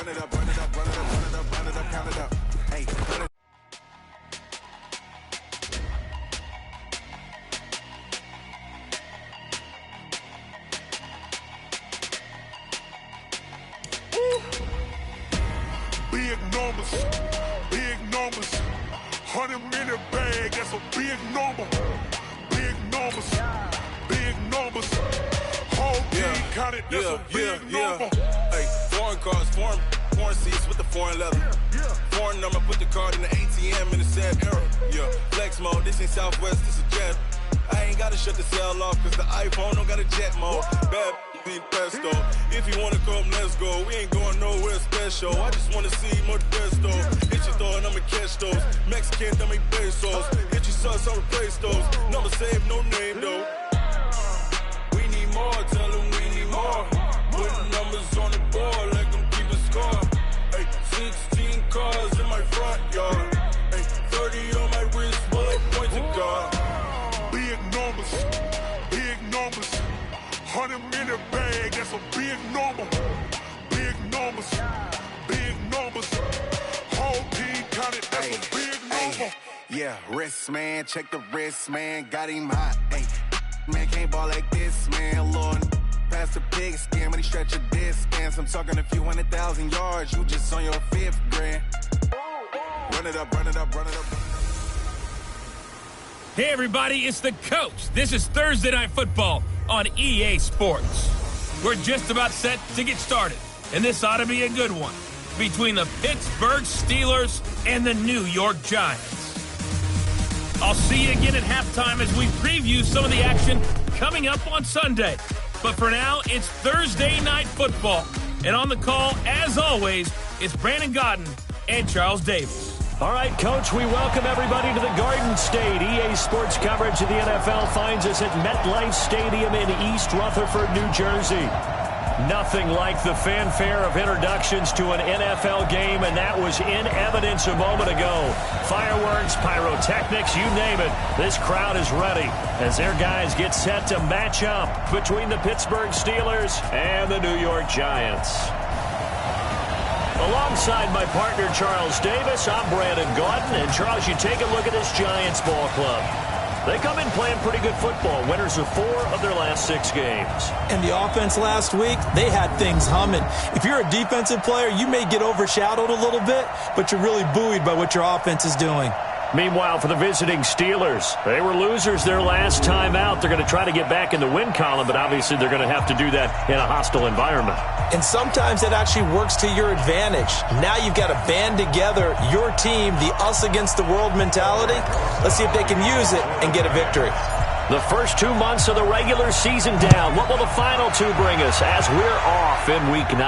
run it up, run it up, run it up, run it up, count it up. Hey, run it. Big numbers, 100 minute bag, that's a big number. Big numbers, whole team counted, that's a big number. Hey, foreign cars, foreign seats with the foreign leather. Foreign number, put the card in the ATM in the sad era. Yeah, flex mode, this ain't Southwest, this is jet. I ain't gotta shut the cell off, cause the iPhone don't got a jet mode. Bad be pesto. If you wanna come, let's go. We ain't going nowhere special. I just wanna see more Modesto. Hit your throw and I'ma catch those. Mexican, dummy pesos. Hit your sauce, I'll replace those. Number save, no name though. We need more, tell them we need more. Putting numbers on the board, let them keep a score. Hey, 16 cars in my front yard. Hey, 30 on my wrist, bullet point to God. Big numbers, 100 minute bag, that's a big number. Big numbers, whole team counted, that's a big number. Yeah, wrist man, check the wrist man, got him hot. Hey, man can't ball like this, man. Lord, past the pig skin, but he stretch a distance. I'm talking a few 100,000 yards, you just on your 5th grand. Run it up, run it up, run it up. Hey everybody, it's the coach. This is Thursday Night Football on EA Sports. We're just about set to get started, and this ought to be a good one between the Pittsburgh Steelers and the New York Giants. I'll see you again at halftime as we preview some of the action coming up on Sunday. But for now, it's Thursday Night Football, and on the call, as always, it's Brandon Godden and Charles Davis. All right, Coach, we welcome everybody to the Garden State. EA Sports coverage of the NFL finds us at MetLife Stadium in East Rutherford, New Jersey. Nothing like the fanfare of introductions to an NFL game, and that was in evidence a moment ago. Fireworks, pyrotechnics, you name it. This crowd is ready as their guys get set to match up between the Pittsburgh Steelers and the New York Giants. Alongside my partner, Charles Davis, I'm Brandon Gaudin. And, Charles, you take a look at this Giants ball club. They come in playing pretty good football. Winners of 4 of their last 6 games. And the offense last week, they had things humming. If you're a defensive player, you may get overshadowed a little bit, but you're really buoyed by what your offense is doing. Meanwhile, for the visiting Steelers, they were losers their last time out. They're going to try to get back in the win column, but obviously they're going to have to do that in a hostile environment. And sometimes it actually works to your advantage. Now you've got to band together your team, the us against the world mentality. Let's see if they can use it and get a victory. The first 2 months of the regular season down. What will the final 2 bring us as we're off in Week 9?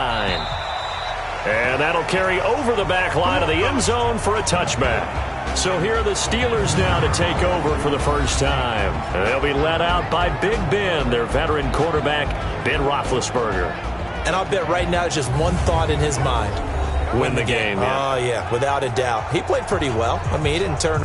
And that'll carry over the back line of the end zone for a touchback. So here are the Steelers now to take over for the first time. They'll be led out by Big Ben, their veteran quarterback, Ben Roethlisberger. And I'll bet right now it's just one thought in his mind. Win the game, yeah. Oh, yeah, without a doubt. He played pretty well. I mean, he didn't turn...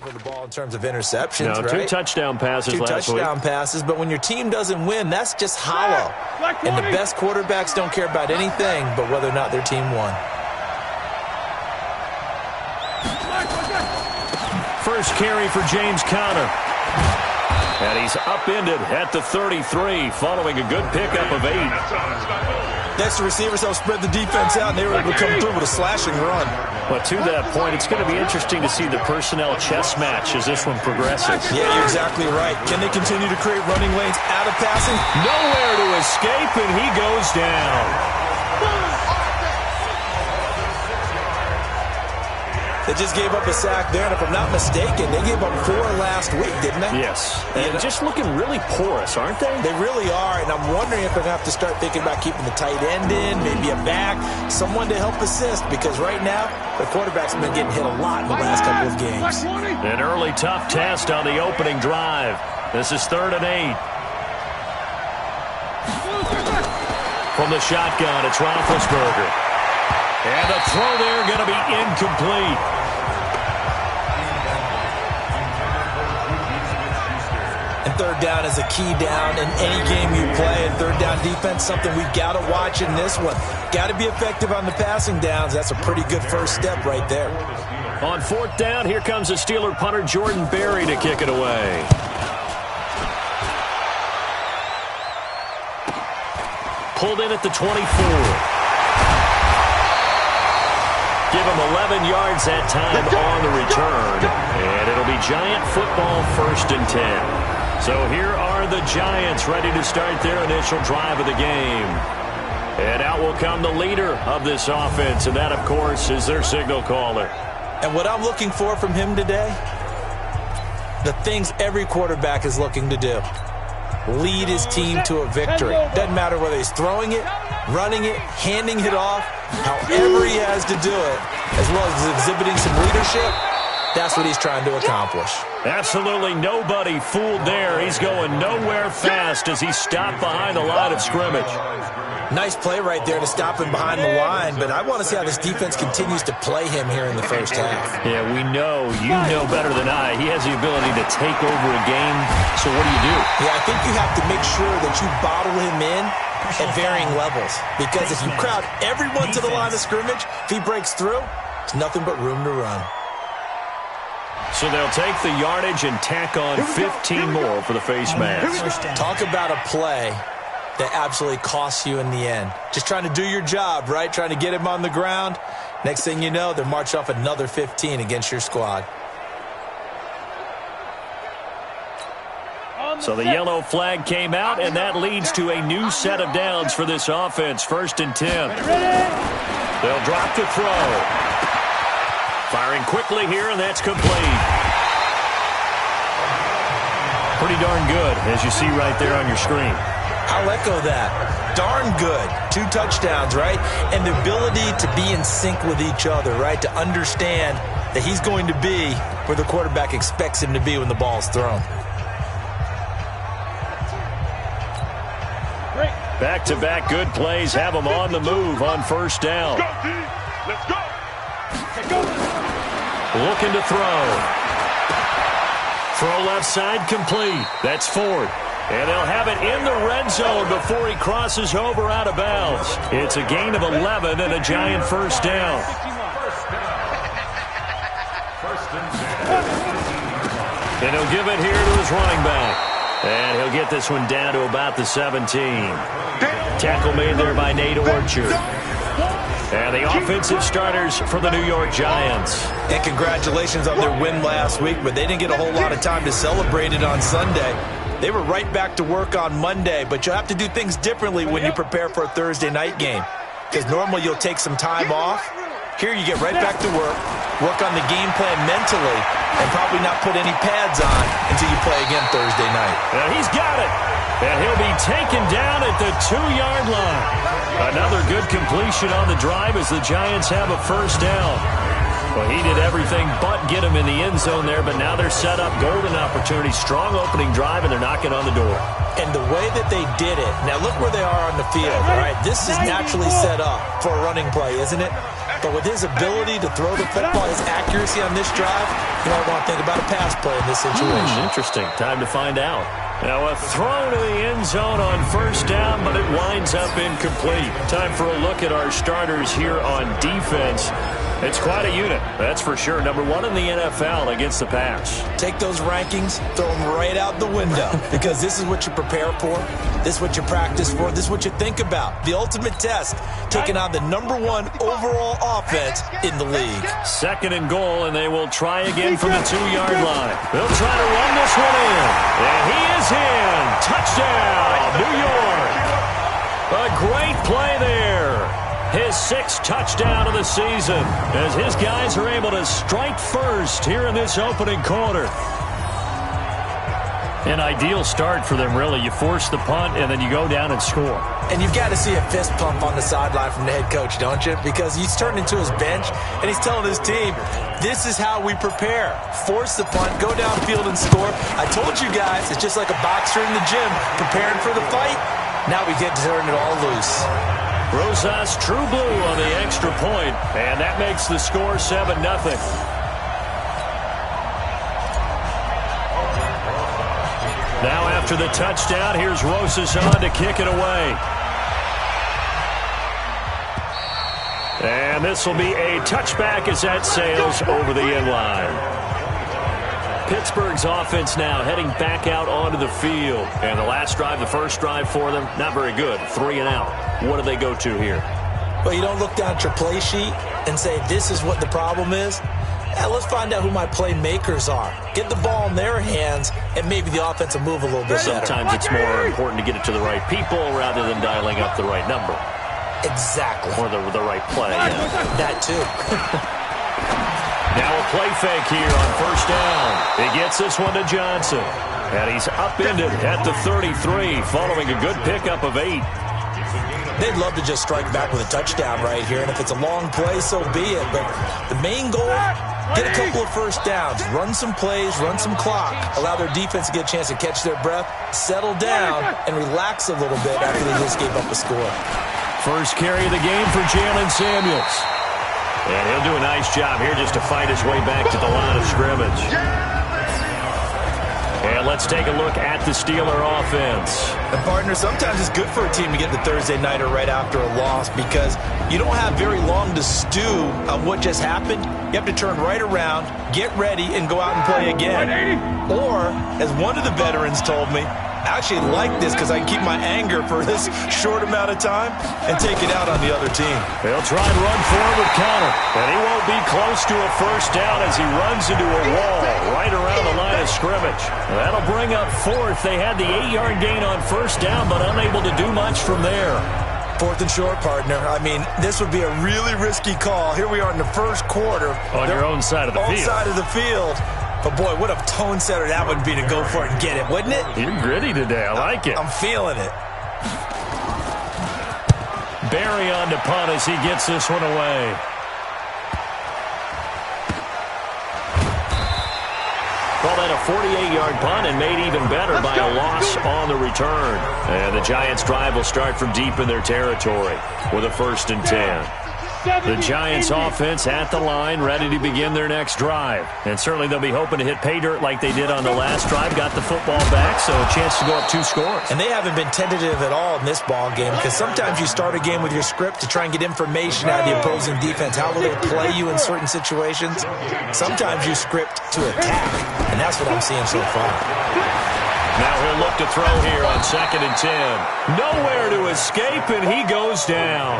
for the ball in terms of interceptions, no, right? 2 touchdown passes last week. 2 touchdown passes, but when your team doesn't win, that's just hollow. And the best quarterbacks don't care about anything but whether or not their team won. First carry for James Conner. And he's upended at the 33 following a good pickup of 8. Next, the receivers helped spread the defense out, and they were able to come through with a slashing run. But to that point, it's going to be interesting to see the personnel chess match as this one progresses. Yeah, you're exactly right. Can they continue to create running lanes out of passing? Nowhere to escape, and he goes down. They just gave up a sack there, and if I'm not mistaken, they gave up 4 last week, didn't they? Yes. And just looking really porous, aren't they? They really are, and I'm wondering if they're going to have to start thinking about keeping the tight end in, maybe a back, someone to help assist, because right now, the quarterback's been getting hit a lot in the last couple of games. An early tough test on the opening drive. This is 3rd and 8. From the shotgun, it's Roethlisberger. And the throw there going to be incomplete. And 3rd down is a key down in any game you play. And 3rd down defense, something we've got to watch in this one. Got to be effective on the passing downs. That's a pretty good first step right there. On 4th down, here comes the Steeler punter Jordan Berry to kick it away. Pulled in at the 24. Give him 11 yards that time on the return. And it'll be Giant football 1st and 10. So here are the Giants ready to start their initial drive of the game. And out will come the leader of this offense, and that, of course, is their signal caller. And what I'm looking for from him today, the things every quarterback is looking to do. Lead his team to a victory. Doesn't matter whether he's throwing it, running it, handing it off, however he has to do it, as well as exhibiting some leadership, that's what he's trying to accomplish. Absolutely nobody fooled there. He's going nowhere fast as he stopped behind the line of scrimmage. Nice play right there to stop him behind the line, but I want to see how this defense continues to play him here in the first half. Yeah, we know. You know better than I. He has the ability to take over a game, so what do you do? Yeah, I think you have to make sure that you bottle him in at varying levels, because if you crowd everyone to the line of scrimmage, if he breaks through, it's nothing but room to run. So they'll take the yardage and tack on 15 more for the face mask. Talk about a play that absolutely costs you in the end. Just trying to do your job, right? Trying to get him on the ground. Next thing you know, they're marching off another 15 against your squad. So the yellow flag came out, and that leads to a new set of downs for this offense. 1st and 10. They'll drop the throw. Firing quickly here, and that's complete. Pretty darn good, as you see right there on your screen. I'll echo that. Darn good. 2 touchdowns, right? And the ability to be in sync with each other, right? To understand that he's going to be where the quarterback expects him to be when the ball's thrown. Back-to-back good plays have him on the move on 1st down. Let's go. Looking to throw. Throw left side complete. That's Ford. And they'll have it in the red zone before he crosses over out of bounds. It's a gain of 11 and a Giant 1st down. And he'll give it here to his running back. And he'll get this one down to about the 17. Tackle made there by Nate Orchard. And the offensive starters for the New York Giants. And congratulations on their win last week, but they didn't get a whole lot of time to celebrate it on Sunday. They were right back to work on Monday, but you'll have to do things differently when you prepare for a Thursday night game. Because normally you'll take some time off. Here you get right back to work on the game plan mentally, and probably not put any pads on until you play again Thursday night. And he's got it. And he'll be taken down at the 2-yard line. Another good completion on the drive as the Giants have a 1st down. Well, he did everything but get him in the end zone there, but now they're set up. Golden opportunity, strong opening drive, and they're knocking on the door. And the way that they did it, now look where they are on the field, all right? This is naturally set up for a running play, isn't it? But with his ability to throw the football, his accuracy on this drive, you don't want to think about a pass play in this situation. Interesting. Time to find out. Now a throw to the end zone on first down, but it winds up incomplete. Time for a look at our starters here on defense. It's quite a unit, that's for sure. Number one in the NFL against the pass. Take those rankings, throw them right out the window, because this is what you prepare for, this is what you practice for, this is what you think about. The ultimate test, taking on the number one overall offense in the league. Second and goal, and they will try again from the 2-yard line. They'll try to run this one in, and he is in. Touchdown, New York. A great play there. His 6th touchdown of the season as his guys are able to strike first here in this opening quarter. An ideal start for them, really. You force the punt, and then you go down and score. And you've got to see a fist pump on the sideline from the head coach, don't you? Because he's turned into his bench, and he's telling his team, this is how we prepare. Force the punt, go downfield and score. I told you guys, it's just like a boxer in the gym preparing for the fight. Now we get to turn it all loose. Rosas true blue on the extra point, and that makes the score 7-0. Now after the touchdown, here's Rosas on to kick it away. And this will be a touchback as that sails over the end line. Pittsburgh's offense now heading back out onto the field. And the last drive, the first drive for them, not very good. 3 and out. What do they go to here? Well, you don't look down at your play sheet and say, this is what the problem is. Yeah, let's find out who my playmakers are. Get the ball in their hands, and maybe the offense will move a little bit better. Sometimes it's more important to get it to the right people rather than dialing up the right number. Exactly. Or the right play. Yeah. That too. Now a play fake here on first down. He gets this one to Johnson. And he's upended at the 33 following a good pickup of 8. They'd love to just strike back with a touchdown right here. And if it's a long play, so be it. But the main goal, get a couple of first downs. Run some plays, run some clock. Allow their defense to get a chance to catch their breath, settle down, and relax a little bit after they just gave up a score. First carry of the game for Jalen Samuels. And he'll do a nice job here just to fight his way back to the line of scrimmage. And let's take a look at the Steeler offense. And partner, sometimes it's good for a team to get the Thursday nighter right after a loss because you don't have very long to stew on what just happened. You have to turn right around, get ready, and go out and play again. Or, as one of the veterans told me, I actually like this because I can keep my anger for this short amount of time and take it out on the other team. They'll try and run forward with Connor, and he won't be close to a first down as he runs into a wall right around the line of scrimmage. That'll bring up 4th. They had the 8-yard gain on first down, but unable to do much from there. 4th and short, partner. I mean, this would be a really risky call. Here we are in the first quarter. On your own side of the field. On side of the field. But, boy, what a tone setter that would be to go for it and get it, wouldn't it? You're gritty today. I like it. I'm feeling it. Barry on to punt as he gets this one away. Called that a 48-yard punt and made even better by a loss on the return. And the Giants' drive will start from deep in their territory with a 1st and 10. The Giants offense at the line, ready to begin their next drive. And certainly they'll be hoping to hit pay dirt like they did on the last drive. Got the football back, so a chance to go up 2 scores. And they haven't been tentative at all in this ball game because sometimes you start a game with your script to try and get information out of the opposing defense. How will they play you in certain situations? Sometimes you script to attack, and that's what I'm seeing so far. Now he'll look to throw here on 2nd and 10. Nowhere to escape, and he goes down.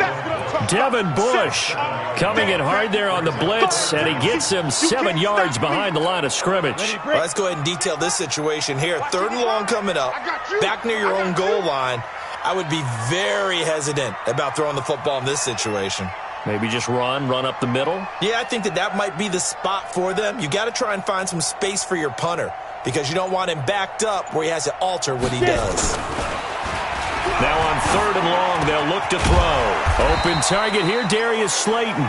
Devin Bush coming in hard there on the blitz, and he gets him 7 yards behind the line of scrimmage. Well, let's go ahead and detail this situation here. 3rd and long coming up, back near your own goal line. I would be very hesitant about throwing the football in this situation. Maybe just run up the middle? Yeah, I think that might be the spot for them. You got to try and find some space for your punter because you don't want him backed up where he has to alter what he does. Now on 3rd and long, they'll look to throw. Open target here, Darius Slayton.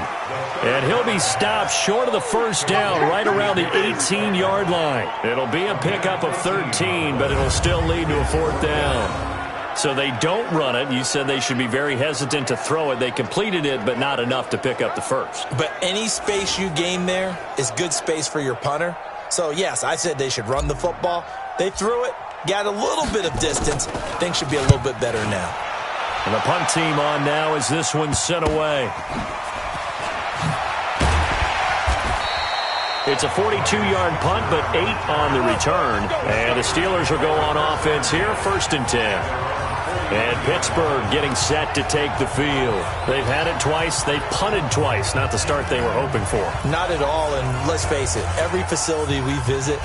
And he'll be stopped short of the first down right around the 18-yard line. It'll be a pickup of 13, but it'll still lead to a 4th down. So they don't run it. You said they should be very hesitant to throw it. They completed it, but not enough to pick up the first. But any space you gain there is good space for your punter. So, yes, I said they should run the football. They threw it, got a little bit of distance. Things should be a little bit better now. And the punt team on now as this one's sent away. It's a 42-yard punt, but 8 on the return. And the Steelers will go on offense here, 1st and 10. And Pittsburgh getting set to take the field. They've had it twice. They've punted twice. Not the start they were hoping for. Not at all, and let's face it, every facility we visit,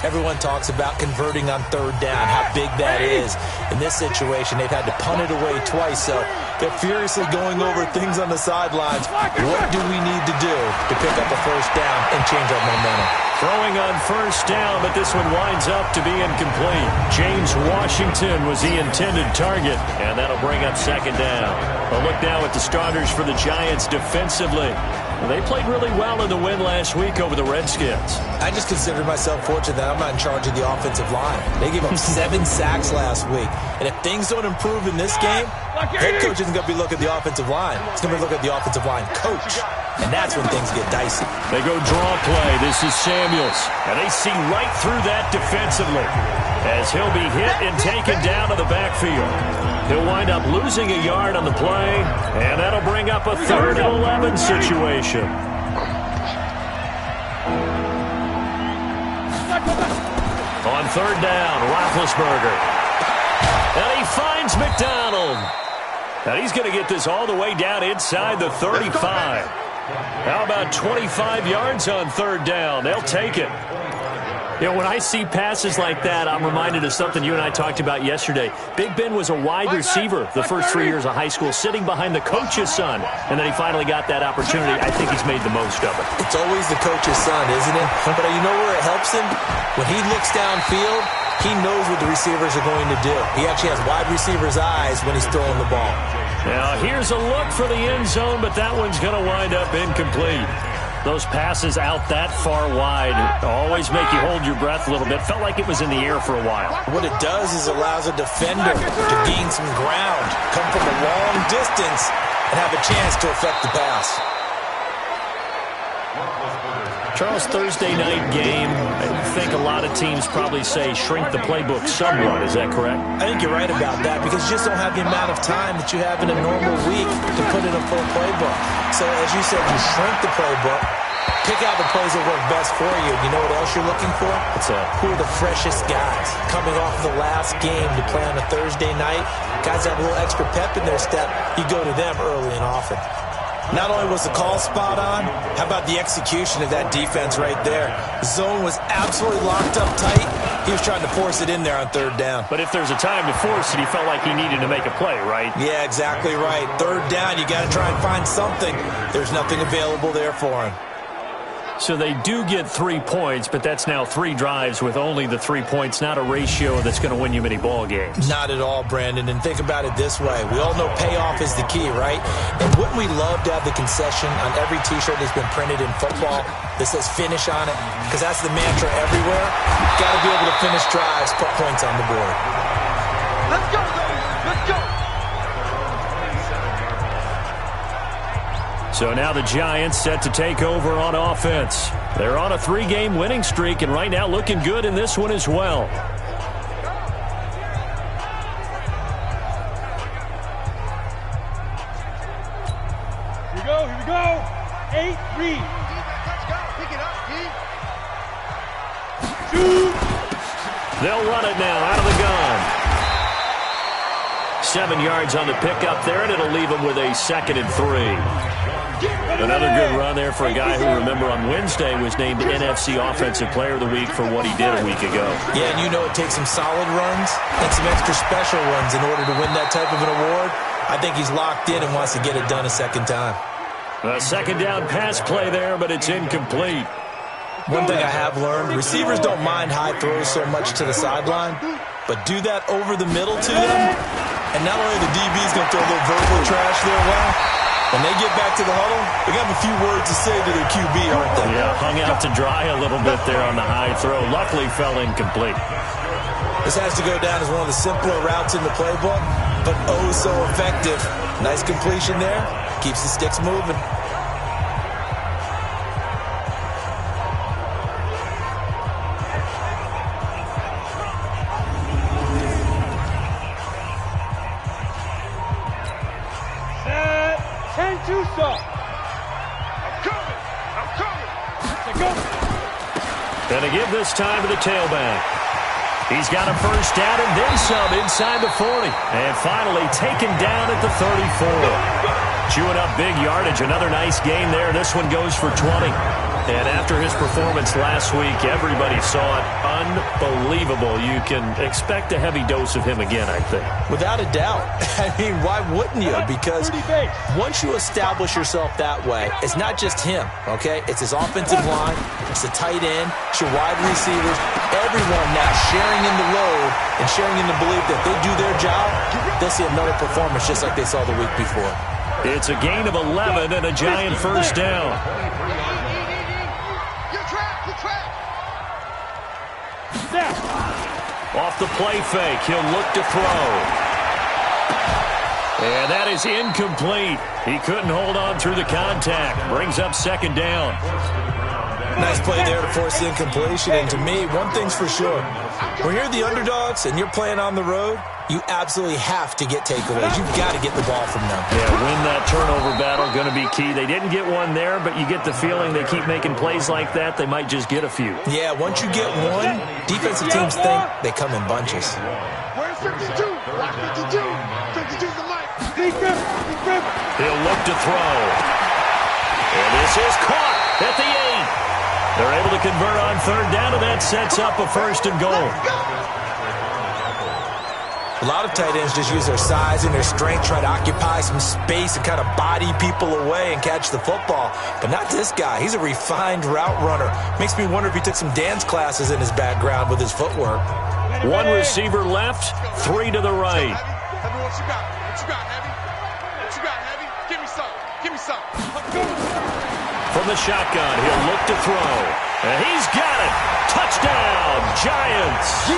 everyone talks about converting on 3rd down, how big that is. In this situation, they've had to punt it away twice, so they're furiously going over things on the sidelines. What do we need to do to pick up a 1st down and change our momentum? Throwing on 1st down, but this one winds up to be incomplete. James Washington was the intended target, and that'll bring up 2nd down. A look now at the starters for the Giants defensively. They played really well in the win last week over the Redskins. I just consider myself fortunate that I'm not in charge of the offensive line. They gave up 7 sacks last week. And if things don't improve in this game, head coach isn't going to be looking at the offensive line. He's going to be looking at the offensive line coach. And that's when things get dicey. They go draw play. This is Samuels. And they see right through that defensively as he'll be hit and taken down to the backfield. He'll wind up losing a yard on the play, and that'll bring up a 3rd and 11 situation. On 3rd down, Roethlisberger. And he finds McDonald. And he's going to get this all the way down inside the 35. How about 25 yards on 3rd down? They'll take it. You know, when I see passes like that, I'm reminded of something you and I talked about yesterday. Big Ben was a wide receiver the first 3 years of high school, sitting behind the coach's son, and then he finally got that opportunity. I think he's made the most of it. It's always the coach's son, isn't it? But you know where it helps him? When he looks downfield, he knows what the receivers are going to do. He actually has wide receivers' eyes when he's throwing the ball. Now, here's a look for the end zone, but that one's going to wind up incomplete. Those passes out that far wide always make you hold your breath a little bit. Felt like it was in the air for a while. What it does is allows a defender to gain some ground, come from a long distance, and have a chance to affect the pass. Charles, Thursday night game, I think a lot of teams probably say shrink the playbook somewhat. Is that correct? I think you're right about that because you just don't have the amount of time that you have in a normal week to put in a full playbook. So, as you said, you shrink the playbook, pick out the plays that work best for you. You know what else you're looking for? Who are the freshest guys coming off the last game to play on a Thursday night? Guys that have a little extra pep in their step, you go to them early and often. Not only was the call spot on, how about the execution of that defense right there? The zone was absolutely locked up tight. He was trying to force it in there on 3rd down. But if there's a time to force it, he felt like he needed to make a play, right? Yeah, exactly right. 3rd down, you got to try and find something. There's nothing available there for him. So they do get 3 points, but that's now 3 drives with only the 3 points, not a ratio that's going to win you many ball games. Not at all, Brandon. And think about it this way. We all know payoff is the key, right? And wouldn't we love to have the concession on every T-shirt that's been printed in football that says finish on it? Because that's the mantra everywhere. Got to be able to finish drives, put points on the board. Let's go, baby. Let's go. So now the Giants set to take over on offense. They're on a 3-game winning streak, and right now looking good in this one as well. Here we go, here we go. 8, read. Let's go, pick it up, Shoot. They'll run it now out of the gun. 7 yards on the pickup there, and it'll leave them with a 2nd and 3. Another good run there for a guy who, remember, on Wednesday was named NFC Offensive Player of the Week for what he did a week ago. Yeah, and you know it takes some solid runs and some extra special runs in order to win that type of an award. I think he's locked in and wants to get it done a second time. A 2nd down pass play there, but it's incomplete. One thing I have learned, receivers don't mind high throws so much to the sideline, but do that over the middle to them, and not only the DB's going to throw a little verbal trash their way, when they get back to the huddle, they got a few words to say to their QB, aren't they? Yeah, hung out to dry a little bit there on the high throw. Luckily fell incomplete. This has to go down as one of the simpler routes in the playbook. but oh so effective. Nice completion there. Keeps the sticks moving. Going to give this time to the tailback. He's got a first down and then some inside the 40. And finally taken down at the 34. Chewing up big yardage. Another nice gain there. This one goes for 20. And after his performance last week, everybody saw it. Unbelievable. You can expect a heavy dose of him again, I think. Without a doubt. I mean, why wouldn't you? Because once you establish yourself that way, it's not just him, okay? It's his offensive line. It's the tight end. It's your wide receivers. Everyone now sharing in the load and sharing in the belief that they do their job, they'll see another performance just like they saw the week before. It's a gain of 11 and a giant first down. Off the play fake, he'll look to throw. And that is incomplete. He couldn't hold on through the contact. Brings up second down. Nice play there to force the incompletion. And to me, one thing's for sure. When you're the underdogs and you're playing on the road, you absolutely have to get takeaways. You've got to get the ball from them. Yeah, win that turnover battle, going to be key. They didn't get one there, but you get the feeling they keep making plays like that, they might just get a few. Yeah, once you get one, defensive teams think they come in bunches. Where's 52? Watch 52. 52's the mic. He'll look to throw. And this is caught at the 8. They're able to convert on third down, and that sets up a first and goal. A lot of tight ends just use their size and their strength, try to occupy some space and kind of body people away and catch the football. But not this guy. He's a refined route runner. Makes me wonder if he took some dance classes in his background with his footwork. One receiver left, 3 to the right. Heavy, what you got? What you got, Heavy? What you got, Heavy? Give me some. Give me some. From the shotgun, he'll look to throw. And he's got it. Touchdown, Giants.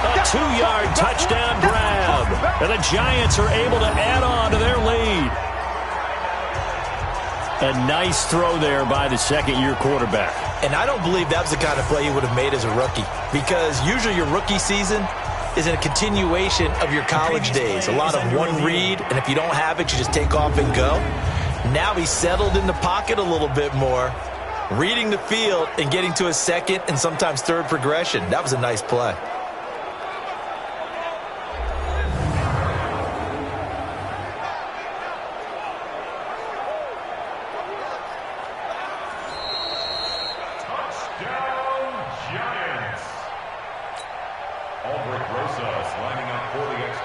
A 2-yard touchdown grab. And the Giants are able to add on to their lead. A nice throw there by the second-year quarterback. And I don't believe that was the kind of play he would have made as a rookie. Because usually your rookie season is a continuation of your college days. A lot of one read, and if you don't have it, you just take off and go. Now he's settled in the pocket a little bit more, reading the field and getting to his second and sometimes third progression. That was a nice play.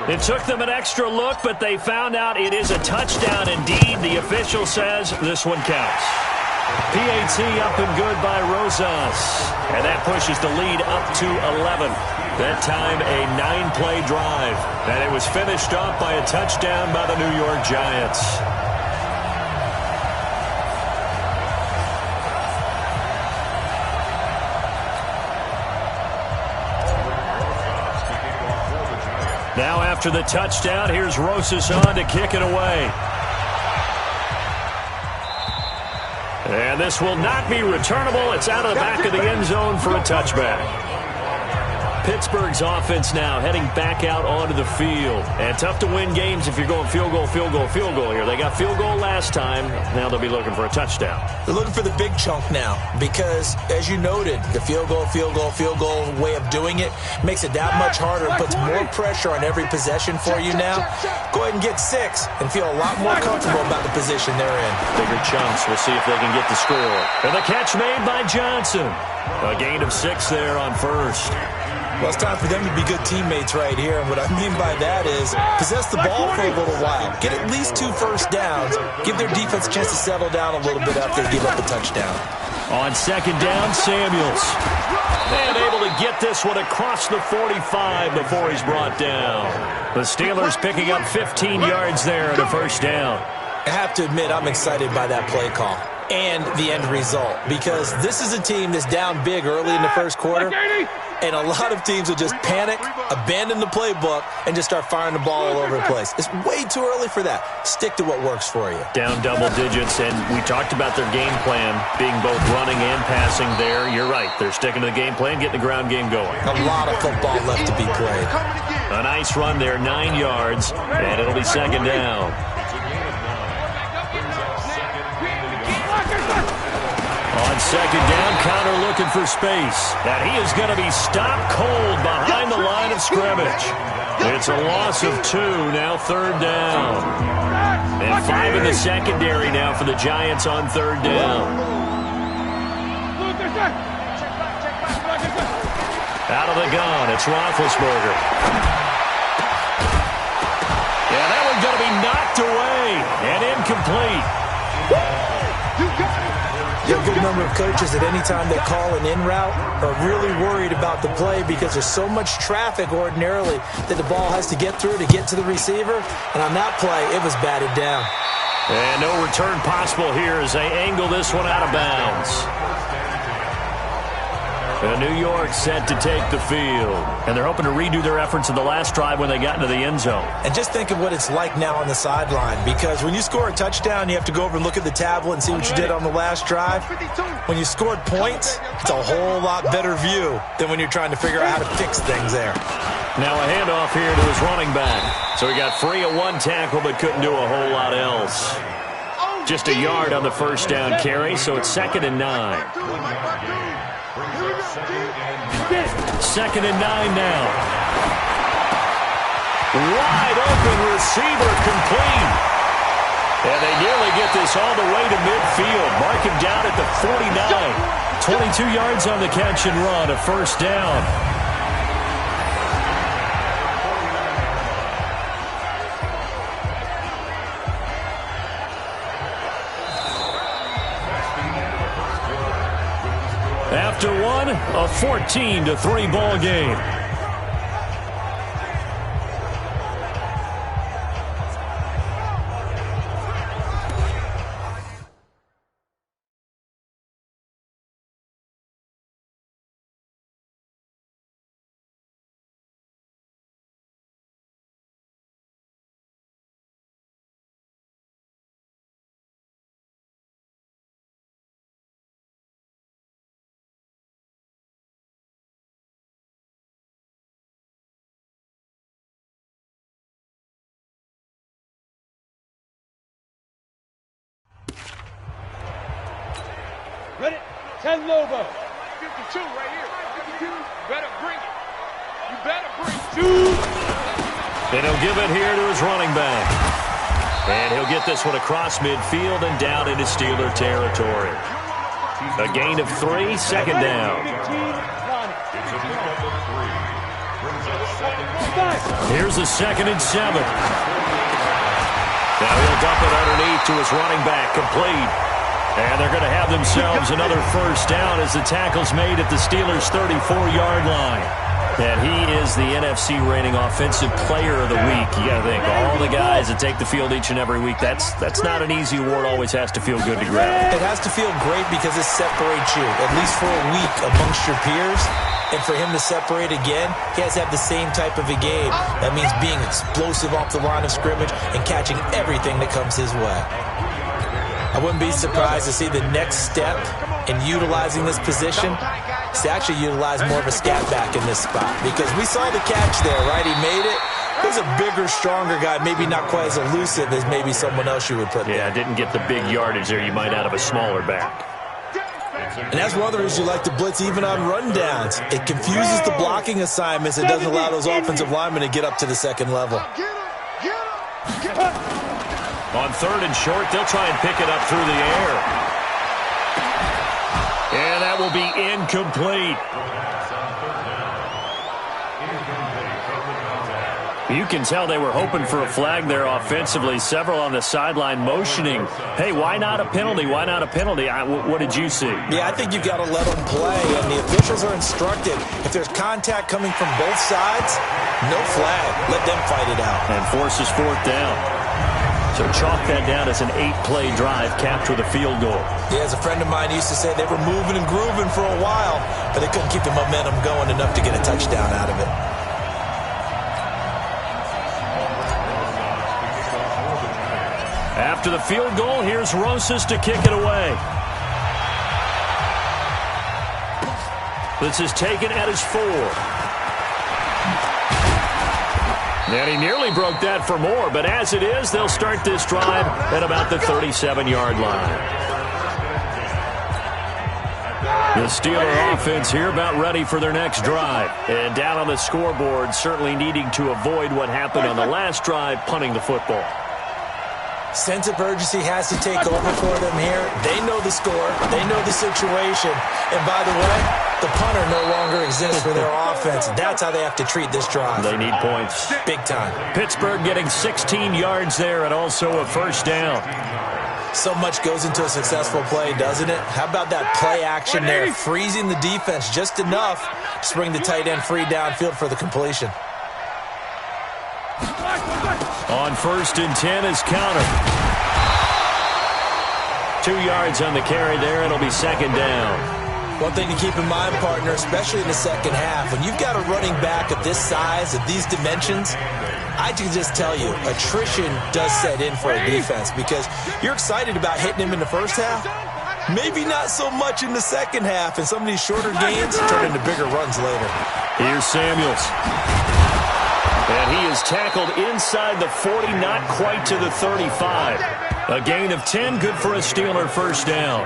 It took them an extra look, but they found out it is a touchdown indeed. The official says this one counts. PAT up and good by Rosas. And that pushes the lead up to 11. That time a 9-play drive. And it was finished off by a touchdown by the New York Giants. Now after the touchdown, here's Rosas on to kick it away. And this will not be returnable. It's out of the back of the end zone for a touchback. Pittsburgh's offense now heading back out onto the field. And tough to win games if you're going field goal, field goal, field goal here. They got field goal last time. Now they'll be looking for a touchdown. They're looking for the big chunk now because, as you noted, the field goal way of doing it makes it that much harder and puts more pressure on every possession for you now. Go ahead and get 6 and feel a lot more comfortable about the position they're in. Bigger chunks. We'll see if they can get the score. And the catch made by Johnson. A gain of 6 there on first. Well, it's time for them to be good teammates right here. And what I mean by that is possess the ball for a little while. Get at least 2 first downs. Give their defense a chance to settle down a little bit after they give up a touchdown. On second down, Samuels. And able to get this one across the 45 before he's brought down. The Steelers picking up 15 yards there in a first down. I have to admit, I'm excited by that play call. and the end result, because this is a team that's down big early in the first quarter, and a lot of teams will just panic, abandon the playbook, and just start firing the ball all over the place. It's way too early for that. Stick to what works for you. Down double digits, and we talked about their game plan being both running and passing there. You're right. They're sticking to the game plan, getting the ground game going. A lot of football left to be played. A nice run there, 9 yards, and it'll be second down. On second down, Conner looking for space. And he is going to be stopped cold behind the line of scrimmage. It's a loss of 2, now third down. And 5 in the secondary now for the Giants on third down. Out of the gun, it's Roethlisberger. Yeah, that one's going to be knocked away and incomplete. There are a good number of coaches at any time they call an in route are really worried about the play because there's so much traffic ordinarily that the ball has to get through to get to the receiver. And on that play, it was batted down. And no return possible here as they angle this one out of bounds. New York set to take the field. And they're hoping to redo their efforts in the last drive when they got into the end zone. And just think of what it's like now on the sideline, because when you score a touchdown, you have to go over and look at the tablet and see what you did on the last drive. When you scored points, it's a whole lot better view than when you're trying to figure out how to fix things there. Now a handoff here to his running back. So he got free of 1 tackle but couldn't do a whole lot else. Just a yard on the first down carry, so it's 2nd and 9. 2nd and 9 now. Wide open receiver complete. And they nearly get this all the way to midfield. Mark him down at the 49. 22 yards on the catch and run, a first down. After one, a 14-3 ball game. Ready? 10 Lobo. 52 right here. 52. Better bring it. You better bring it. And he'll give it here to his running back. And he'll get this one across midfield and down into Steeler territory. A gain of 3, second down. Here's the 2nd and 7. Now he'll dump it underneath to his running back, complete. And they're going to have themselves another first down as the tackle's made at the Steelers' 34-yard line. And he is the NFC reigning offensive player of the week. You got to think, all the guys that take the field each and every week, that's not an easy award. Always has to feel good to grab. It has to feel great because it separates you, at least for a week, amongst your peers. And for him to separate again, he has to have the same type of a game. That means being explosive off the line of scrimmage and catching everything that comes his way. I wouldn't be surprised to see the next step in utilizing this position is to actually utilize more of a scat back in this spot, because we saw the catch there, right? He made it. He was a bigger, stronger guy, maybe not quite as elusive as maybe someone else you would put there. Yeah, didn't get the big yardage there you might out of a smaller back. And that's one of the reasons you like to blitz even on rundowns. It confuses the blocking assignments. It doesn't allow those offensive linemen to get up to the second level. On 3rd and short, they'll try and pick it up through the air. And that will be incomplete. You can tell they were hoping for a flag there offensively. Several on the sideline motioning, hey, why not a penalty? Why not a penalty? What did you see? Yeah, I think you've got to let them play, and the officials are instructed. If there's contact coming from both sides, no flag. Let them fight it out. And forces 4th down. So chalk that down as an 8-play drive, capped with a field goal. Yeah, as a friend of mine used to say, they were moving and grooving for a while, but they couldn't keep the momentum going enough to get a touchdown out of it. After the field goal, here's Rosas to kick it away. This is taken at his 4. And he nearly broke that for more, but as it is, they'll start this drive at about the 37-yard line. The Steeler offense here about ready for their next drive. And down on the scoreboard, certainly needing to avoid what happened on the last drive, punting the football. Sense of urgency has to take over for them here. They know the score. They know the situation. And by the way, the punter no longer exists for their offense. That's how they have to treat this drive. They need points. Big time. Pittsburgh getting 16 yards there and also a first down. So much goes into a successful play, doesn't it? How about that play action there? Freezing the defense just enough to bring the tight end free downfield for the completion. On 1st and 10 is counter. 2 yards on the carry there. It'll be second down. One thing to keep in mind, partner, especially in the second half, when you've got a running back of this size, of these dimensions, I can just tell you, attrition does set in for a defense because you're excited about hitting him in the first half. Maybe not so much in the second half, and some of these shorter gains turn into bigger runs later. Here's Samuels. And he is tackled inside the 40, not quite to the 35. A gain of 10, good for a Steeler first down.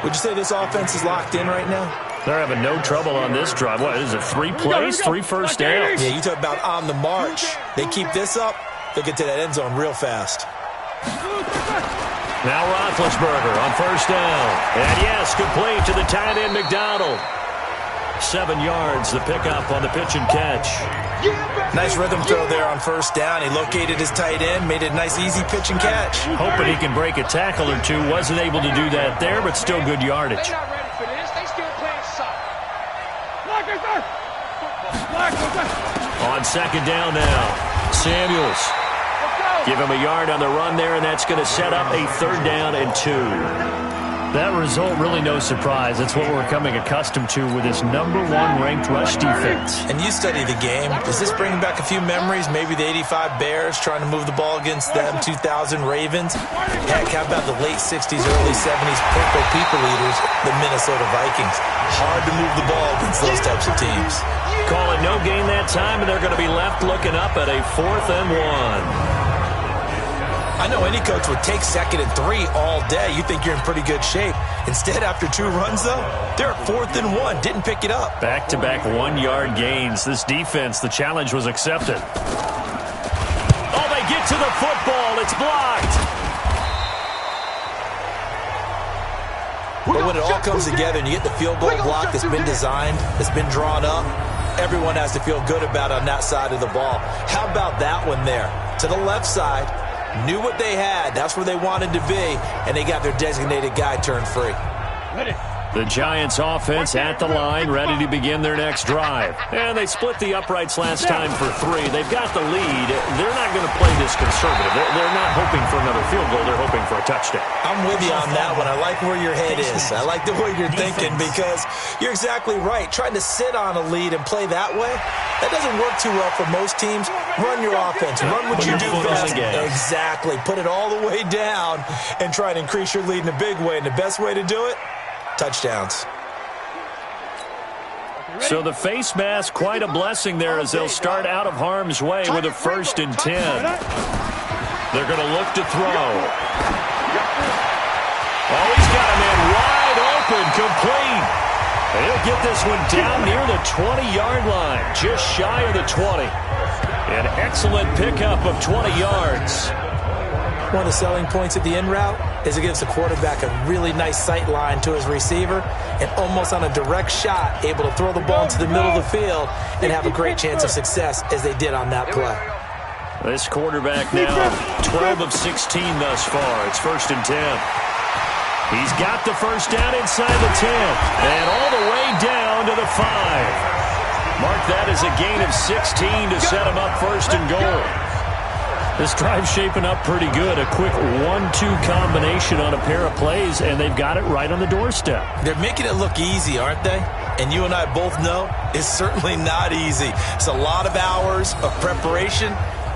Would you say this offense is locked in right now? They're having no trouble on this drive. What is it, 3 plays, 3 first downs? Yeah, you talk about on the march. They keep this up, they'll get to that end zone real fast. Now Roethlisberger on first down. And yes, complete to the tight end McDonald. 7 yards, the pickup on the pitch and catch. Nice rhythm throw there on first down. He located his tight end, made it a nice easy pitch and catch. Hoping he can break a tackle or two. Wasn't able to do that there, but still good yardage. They're not ready for this. They still playing soft. On second down now, Samuels. Give him a yard on the run there, and that's going to set up a 3rd down and 2. That result, really no surprise. That's what we're becoming accustomed to with this #1 ranked rush defense. And you study the game. Does this bring back a few memories? Maybe the 85 Bears trying to move the ball against them, 2000 Ravens. Heck, how about the late 60s, early 70s Purple People Eaters, the Minnesota Vikings? Hard to move the ball against those types of teams. Call it no gain that time, and they're going to be left looking up at a 4th and 1. I know any coach would take 2nd and 3 all day. You think you're in pretty good shape. Instead, after 2 runs, though, they're at 4th and 1. Didn't pick it up. Back-to-back 1-yard gains. This defense, the challenge was accepted. Oh, they get to the football. It's blocked. But when it all comes together and you get the field goal block that's been designed, that's been drawn up, everyone has to feel good about it on that side of the ball. How about that one there? To the left side. Knew what they had. That's where they wanted to be. And they got their designated guy turned free. The Giants offense at the line, ready to begin their next drive. And they split the uprights last time for 3. They've got the lead. They're not going to play this conservative. They're not hoping for another field goal. They're hoping for a touchdown. I'm with you on that one. I like where your head is. I like the way you're thinking because you're exactly right. Trying to sit on a lead and play that way, that doesn't work too well for most teams. Run your offense. Run what you do best. Exactly. Put it all the way down and try to increase your lead in a big way. And the best way to do it, touchdowns. So the face mask, quite a blessing there as they'll start out of harm's way with a 1st and 10. They're going to look to throw. Oh, he's got a man wide open, complete. And he'll get this one down near the 20-yard line, just shy of the 20. An excellent pickup of 20 yards. One of the selling points of the in route is it gives the quarterback a really nice sight line to his receiver and almost on a direct shot able to throw the ball into the middle of the field and have a great chance of success as they did on that play. This quarterback now 12 of 16 thus far. It's 1st and 10. He's got the first down inside the 10 and all the way down to the 5. Mark that as a gain of 16 to set him up 1st and goal. This drive's shaping up pretty good. A quick 1-2 combination on a pair of plays, and they've got it right on the doorstep. They're making it look easy, aren't they? And you and I both know it's certainly not easy. It's a lot of hours of preparation,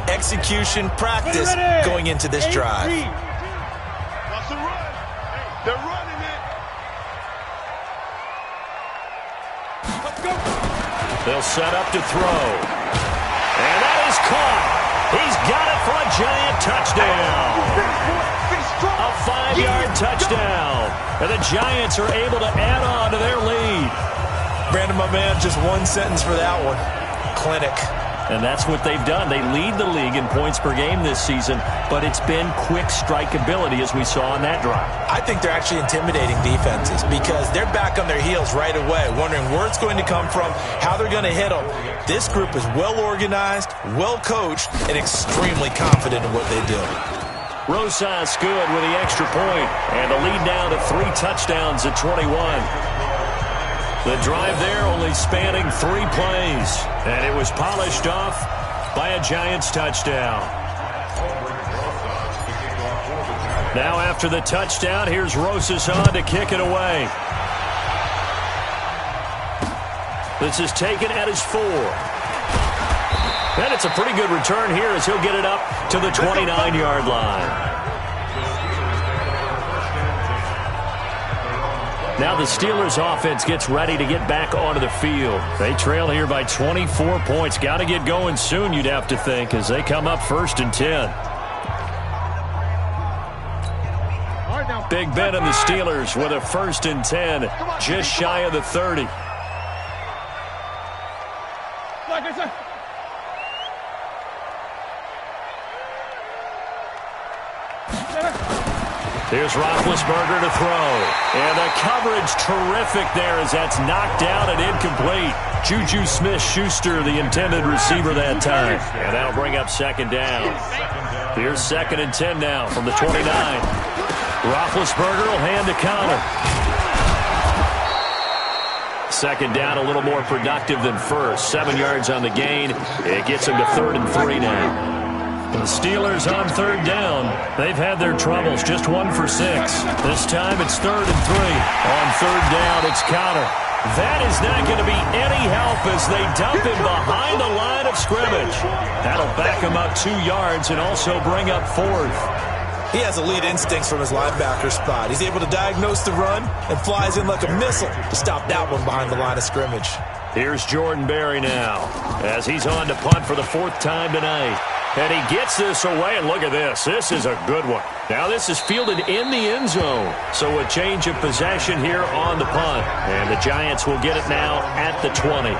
execution, practice going into this drive. Wants to run. They're running it. Let's go. They'll set up to throw. And that is caught. He's got it for a giant touchdown. A 5-yard touchdown. And the Giants are able to add on to their lead. Brandon, my man, just one sentence for that one. Clinic. And that's what they've done. They lead the league in points per game this season, but it's been quick strike ability as we saw on that drive. I think they're actually intimidating defenses because they're back on their heels right away, wondering where it's going to come from, how they're going to hit them. This group is well organized, well coached, and extremely confident in what they do. Rosas good with the extra point, and the lead now to 3 touchdowns at 21. The drive there only spanning 3 plays, and it was polished off by a Giants touchdown. Now after the touchdown, here's Rosas on to kick it away. This is taken at his 4. And it's a pretty good return here as he'll get it up to the 29-yard line. Now the Steelers offense gets ready to get back onto the field. They trail here by 24 points. Got to get going soon, you'd have to think, as they come up 1st and 10. Big Ben and the Steelers with a 1st and 10, just shy of the 30. Here's Roethlisberger to throw. And the coverage terrific there as that's knocked down and incomplete. Juju Smith-Schuster, the intended receiver that time. And that'll bring up 2nd down. Here's 2nd and 10 now from the 29. Roethlisberger will hand to Connor. 2nd down, a little more productive than first. 7 yards on the gain. It gets him to 3rd and 3 now. The Steelers on 3rd down. They've had their troubles, just 1 for 6. This time it's 3rd and 3. On 3rd down, it's Connor. That is not going to be any help as they dump him behind the line of scrimmage. That'll back him up 2 yards and also bring up 4th. He has elite instincts from his linebacker spot. He's able to diagnose the run and flies in like a missile to stop that one behind the line of scrimmage. Here's Jordan Berry now as he's on to punt for the 4th time tonight. And he gets this away, and look at this. This is a good one. Now this is fielded in the end zone. So a change of possession here on the punt. And the Giants will get it now at the 20.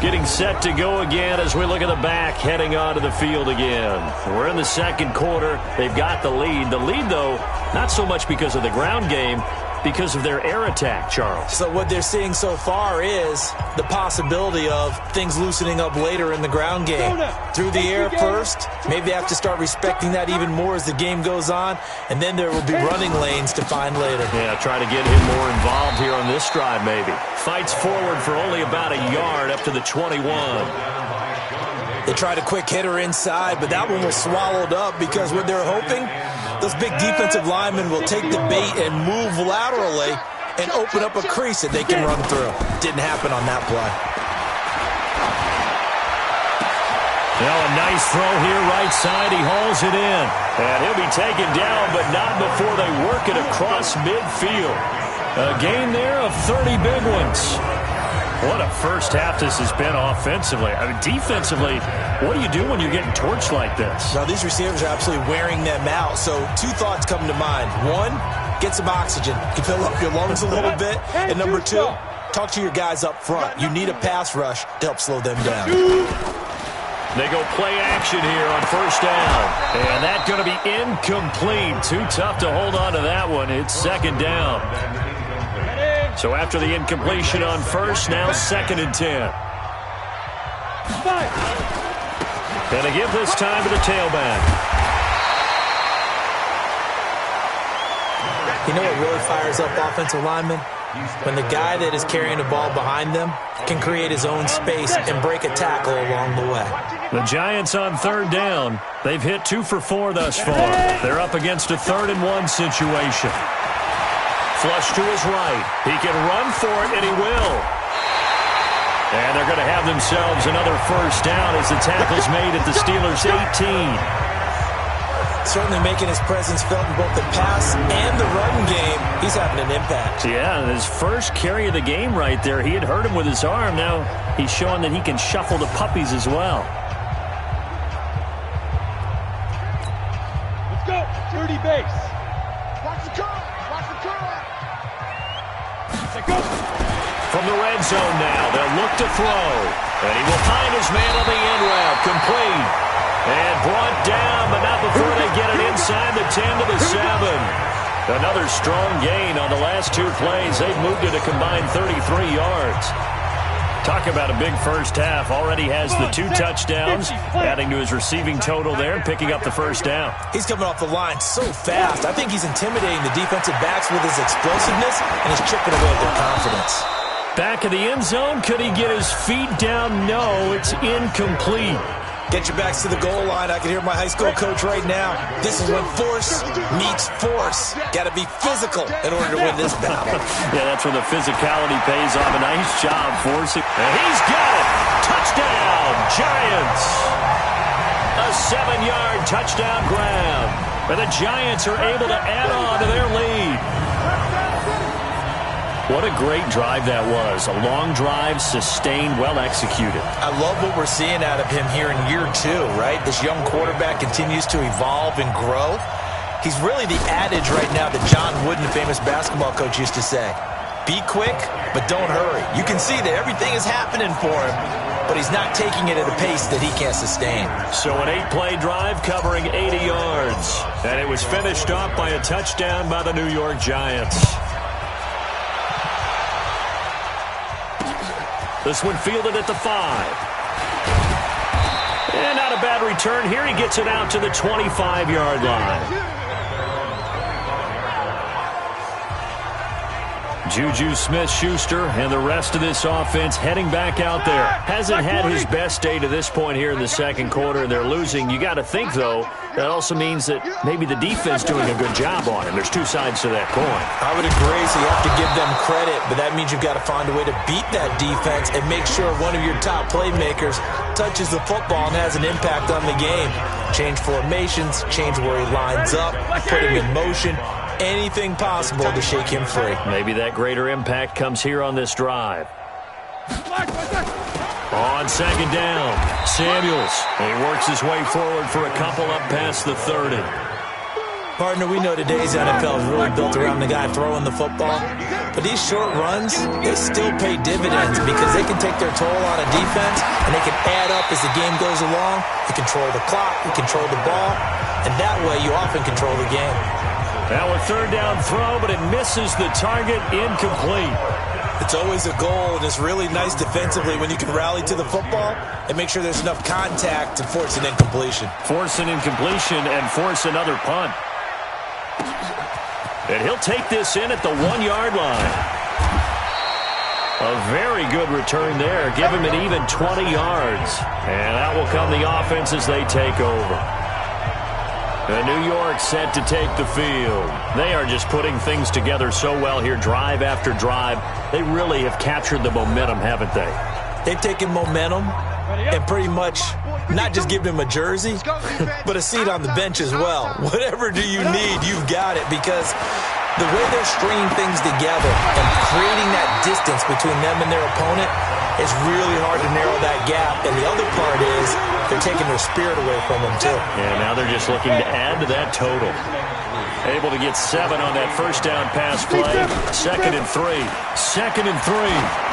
Getting set to go again as we look at the back heading onto the field again. We're in the 2nd quarter. They've got the lead. The lead, though, not so much because of the ground game, because of their air attack, Charles. So what they're seeing so far is the possibility of things loosening up later in the ground game. Through the air first, maybe they have to start respecting that even more as the game goes on, and then there will be running lanes to find later. Yeah, try to get him more involved here on this drive maybe. Fights forward for only about a yard up to the 21. They tried a quick hitter inside, but that one was swallowed up because what they're hoping, those big defensive linemen will take the bait and move laterally and open up a crease that they can run through. Didn't happen on that play. Now a nice throw here right side. He hauls it in. And he'll be taken down, but not before they work it across midfield. A gain there of 30 big ones. What a first half this has been offensively. I mean, defensively, what do you do when you're getting torched like this? Now, these receivers are absolutely wearing them out. So 2 thoughts come to mind. 1, get some oxygen. You can fill up your lungs a little bit. And number 2, talk to your guys up front. You need a pass rush to help slow them down. They go play action here on 1st down. And that's going to be incomplete. Too tough to hold on to that one. It's 2nd down. So after the incompletion on 1st, now 2nd and 10. And they give this time to the tailback. You know what really fires up offensive linemen? when the guy that is carrying the ball behind them can create his own space and break a tackle along the way. The Giants on third down. They've hit 2 for 4 thus far. They're up against a 3rd-and-1 situation. Flush to his right. He can run for it, and he will. And they're going to have themselves another first down as the tackle's made at the Steelers' 18. Certainly making his presence felt in both the pass and the run game. He's having an impact. Yeah, his first carry of the game right there. He had hurt him with his arm. Now he's showing that he can shuffle the puppies as well. Let's go. Dirty base. Watch the curl. Watch the curl. Let's go. From the red zone now, they'll look to throw. And he will find his man on the end route. Complete. And brought down, but not before they get it inside the 10 to the 7. Another strong gain on the last 2 plays. They've moved it a combined 33 yards. Talk about a big first half. Already has the 2 touchdowns, adding to his receiving total there, picking up the first down. He's coming off the line so fast. I think he's intimidating the defensive backs with his explosiveness, and he's chipping away at their confidence. Back of the end zone. Could he get his feet down? No, it's incomplete. Get your backs to the goal line. I can hear my high school coach right now. This is when force meets force. Got to be physical in order to win this battle. Yeah, that's where the physicality pays off. A nice job forcing. And he's got it. Touchdown, Giants. A 7-yard touchdown grab. And the Giants are able to add on to their lead. What a great drive that was. A long drive, sustained, well executed. I love what we're seeing out of him here in year 2, right? This young quarterback continues to evolve and grow. He's really the adage right now that John Wooden, the famous basketball coach, used to say. Be quick, but don't hurry. You can see that everything is happening for him, but he's not taking it at a pace that he can't sustain. So an 8-play drive covering 80 yards. And it was finished off by a touchdown by the New York Giants. This one fielded at the 5. And not a bad return here. He gets it out to the 25-yard line. Juju Smith-Schuster and the rest of this offense heading back out there. Hasn't had his best day to this point here in the second quarter. They're losing. You got to think, though, that also means that maybe the defense doing a good job on him. There's 2 sides to that coin. I would agree, so you have to give them credit, but that means you've got to find a way to beat that defense and make sure one of your top playmakers touches the football and has an impact on the game. Change formations, change where he lines up, put him in motion. Anything possible to shake him free. Maybe that greater impact comes here on this drive. On second down, Samuels. He works his way forward for a couple up past the 30. Partner, we know today's NFL is really built around the guy throwing the football. But these short runs, they still pay dividends because they can take their toll on a defense and they can add up as the game goes along. You control the clock, you control the ball, and that way you often control the game. Now a third down throw, but it misses the target, incomplete. It's always a goal, and it's really nice defensively when you can rally to the football and make sure there's enough contact to force an incompletion. Force an incompletion and force another punt. And he'll take this in at the 1-yard line. A very good return there. Give him an even 20 yards. And that will come the offense as they take over. And New York set to take the field. They are just putting things together so well here, drive after drive. They really have captured the momentum, haven't they? They've taken momentum and pretty much not just given him a jersey, but a seat on the bench as well. Whatever do you need, you've got it, because the way they're stringing things together and creating that distance between them and their opponent is really hard to narrow that gap. And the other part is they're taking their spirit away from them, too. Yeah, now they're just looking to add to that total. Able to get 7 on that first down pass play. 2nd and 3. 2nd and 3.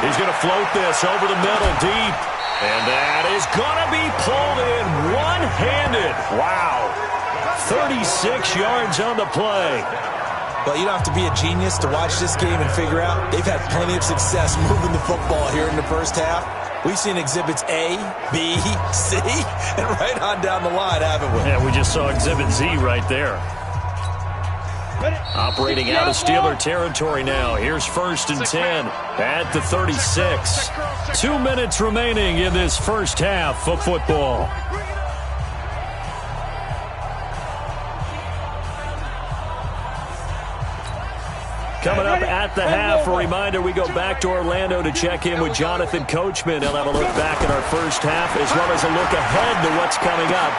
He's going to float this over the middle deep. And that is going to be pulled in one-handed. Wow. 36 yards on the play. Well, you don't have to be a genius to watch this game and figure out they've had plenty of success moving the football here in the first half. We've seen exhibits A, B, C, and right on down the line, haven't we? Yeah, we just saw exhibit Z right there. Operating out of Steeler territory now. Here's 1st and 10 at the 36. 2 minutes remaining in this first half of football. Coming up at the half, a reminder, we go back to Orlando to check in with Jonathan Coachman. He'll have a look back at our first half as well as a look ahead to what's coming up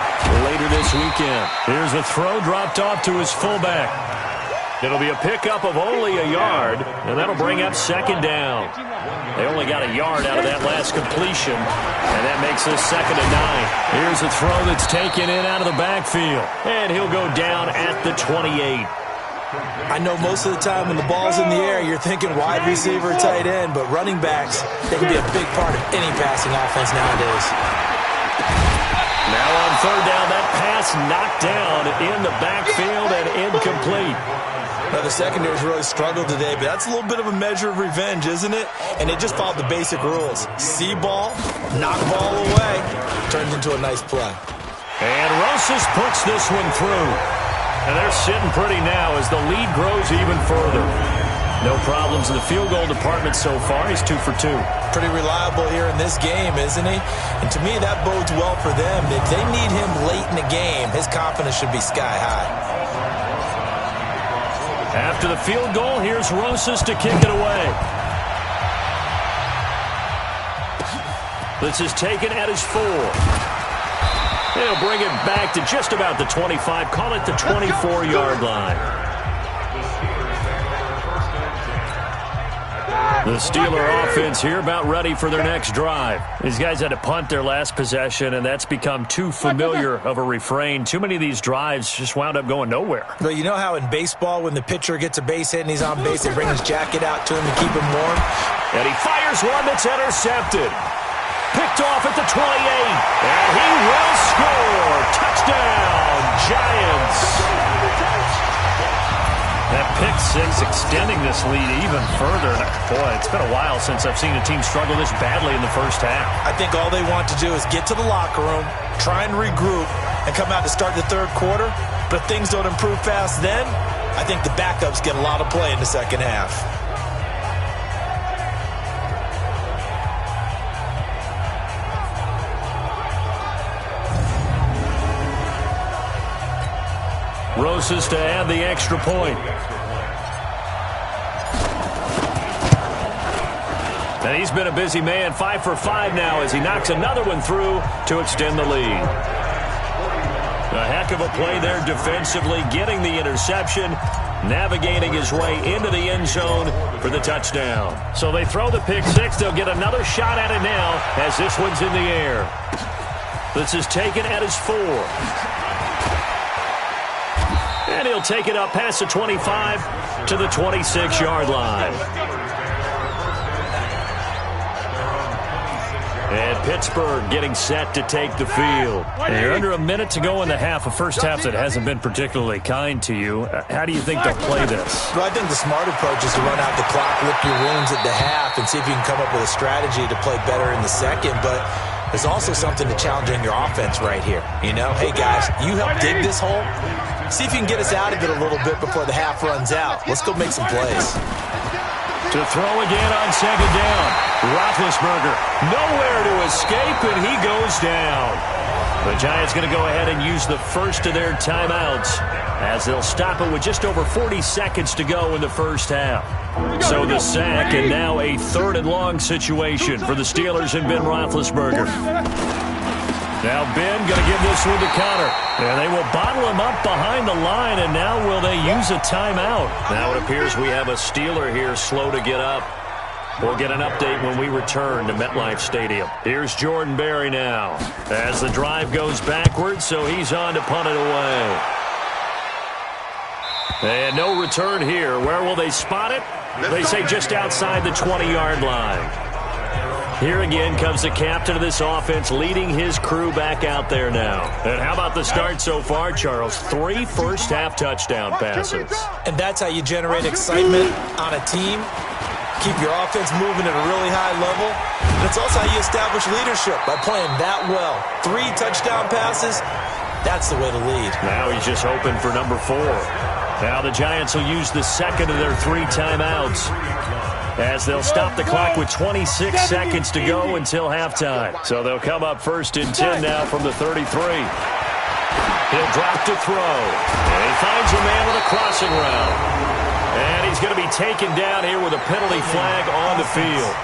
later this weekend. Here's a throw dropped off to his fullback. It'll be a pickup of only a yard, and that'll bring up 2nd down. They only got a yard out of that last completion, and that makes this 2nd and 9. Here's a throw that's taken in out of the backfield, and he'll go down at the 28. I know most of the time when the ball's in the air, you're thinking wide receiver, tight end, but running backs, they can be a big part of any passing offense nowadays. Now on 3rd down, that pass knocked down in the backfield and incomplete. Now the secondary's really struggled today, but that's a little bit of a measure of revenge, isn't it? And they just followed the basic rules. See ball, knock ball away, turns into a nice play. And Rosas puts this one through. And they're sitting pretty now as the lead grows even further. No problems in the field goal department so far. He's 2 for 2. Pretty reliable here in this game, isn't he? And to me, that bodes well for them. If they need him late in the game, his confidence should be sky high. After the field goal, here's Rosas to kick it away. This is taken at his 4. He'll bring it back to just about the 25. Call it the 24-yard line. The Steeler offense here about ready for their next drive. These guys had to punt their last possession, and that's become too familiar of a refrain. Too many of these drives just wound up going nowhere. Well, you know how in baseball when the pitcher gets a base hit and he's on base, they bring his jacket out to him to keep him warm? And he fires one that's intercepted. Picked off at the 28, and he will score. Touchdown, Giants. That pick 6 extending this lead even further. Boy, it's been a while since I've seen a team struggle this badly in the first half. I think all they want to do is get to the locker room, try and regroup, and come out to start the 3rd quarter. But if things don't improve fast then, I think the backups get a lot of play in the second half. Rosas to add the extra point. And he's been a busy man, 5 for 5 now as he knocks another one through to extend the lead. A heck of a play there defensively, getting the interception, navigating his way into the end zone for the touchdown. So they throw the pick 6. They'll get another shot at it now as this one's in the air. This is taken at his 4. And he'll take it up past the 25 to the 26-yard line. And Pittsburgh getting set to take the field. And you're under a minute to go in the half, a first half that hasn't been particularly kind to you. How do you think they'll play this? Well, I think the smart approach is to run out the clock, lick your wounds at the half, and see if you can come up with a strategy to play better in the second. But there's also something to challenging your offense right here. You know, hey, guys, you help dig this hole. See if you can get us out of it a little bit before the half runs out. Let's go make some plays. To throw again on 2nd down. Roethlisberger nowhere to escape, and he goes down. The Giants going to go ahead and use the first of their timeouts as they'll stop it with just over 40 seconds to go in the first half. So the sack, and now a 3rd and long situation for the Steelers and Ben Roethlisberger. Now Ben going to give this one to Connor. And they will bottle him up behind the line, and now will they use a timeout? Now it appears we have a Steeler here slow to get up. We'll get an update when we return to MetLife Stadium. Here's Jordan Berry now as the drive goes backwards, so he's on to punt it away. And no return here. Where will they spot it? They say just outside the 20-yard line. Here again comes the captain of this offense leading his crew back out there now. And how about the start so far, Charles? 3 first-half touchdown passes. And that's how you generate excitement on a team. Keep your offense moving at a really high level. And it's also how you establish leadership, by playing that well. 3 touchdown passes, that's the way to lead. Now he's just hoping for number 4. Now the Giants will use the second of their 3 timeouts as they'll stop the clock with 26 seconds to go until halftime. So they'll come up 1st and 10 now from the 33. He'll drop to throw. And he finds a man with a crossing route. And he's going to be taken down here with a penalty flag on the field.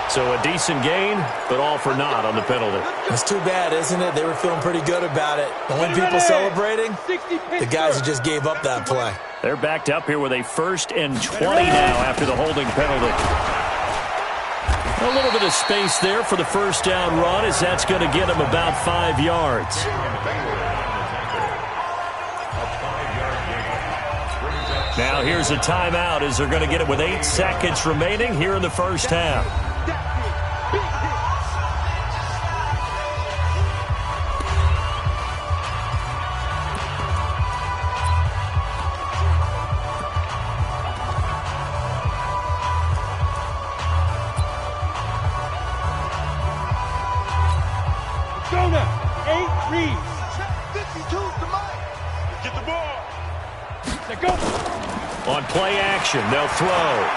So a decent gain, but all for naught on the penalty. It's too bad, isn't it? They were feeling pretty good about it. The only people celebrating, the guys who just gave up that play. They're backed up here with a 1st and 20 now after the holding penalty. A little bit of space there for the first down run, as that's going to get him about 5 yards. Now here's a timeout as they're going to get it with 8 seconds remaining here in the first half. Go now. 8 reads. 52 to Mike. Get the ball. Let's go. On play action, they'll throw.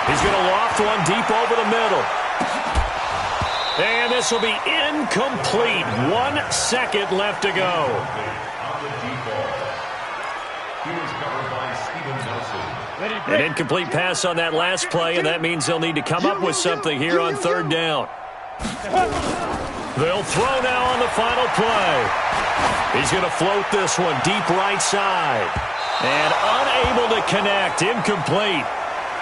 He's going to loft one deep over the middle. And this will be incomplete. 1 second left to go. An incomplete pass on that last play, and that means they'll need to come up with something here on 3rd down. They'll throw now on the final play. He's going to float this one deep right side. And unable to connect. Incomplete.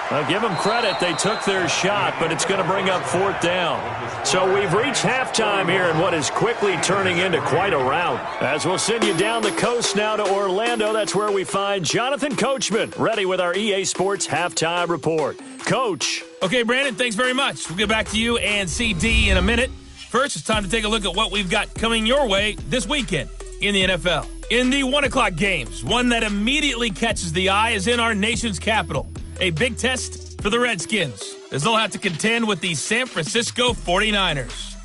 I'll give them credit. They took their shot, but it's going to bring up 4th down. So we've reached halftime here in what is quickly turning into quite a rout. As we'll send you down the coast now to Orlando, that's where we find Jonathan Coachman, ready with our EA Sports Halftime Report. Coach. Okay, Brandon, thanks very much. We'll get back to you and CD in a minute. First, it's time to take a look at what we've got coming your way this weekend in the NFL. In the 1 o'clock games, one that immediately catches the eye is in our nation's capital. A big test for the Redskins, as they'll have to contend with the San Francisco 49ers.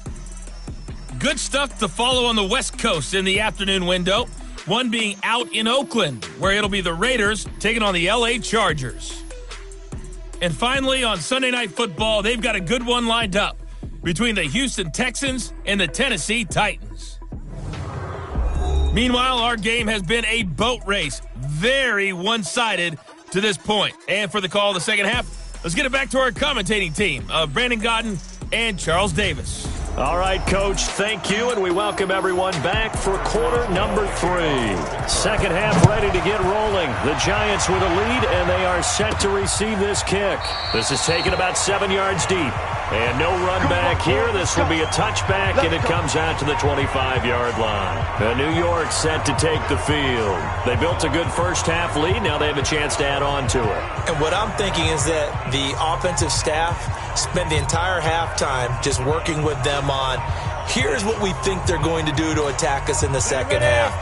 Good stuff to follow on the West Coast in the afternoon window, one being out in Oakland, where it'll be the Raiders taking on the LA Chargers. And finally, on Sunday Night Football, they've got a good one lined up between the Houston Texans and the Tennessee Titans. Meanwhile, our game has been a boat race, very one-sided to this point. And for the call of the second half, let's get it back to our commentating team of Brandon Godden and Charles Davis. All right, Coach, thank you, and we welcome everyone back for quarter number 3. Second half ready to get rolling. The Giants with a lead, and they are set to receive this kick. This is taken about 7 yards deep. And no run back here. This will be a touchback, and it comes out to the 25-yard line. New York set to take the field. They built a good first half lead. Now they have a chance to add on to it. And what I'm thinking is that the offensive staff spent the entire halftime just working with them on, here's what we think they're going to do to attack us in the second half.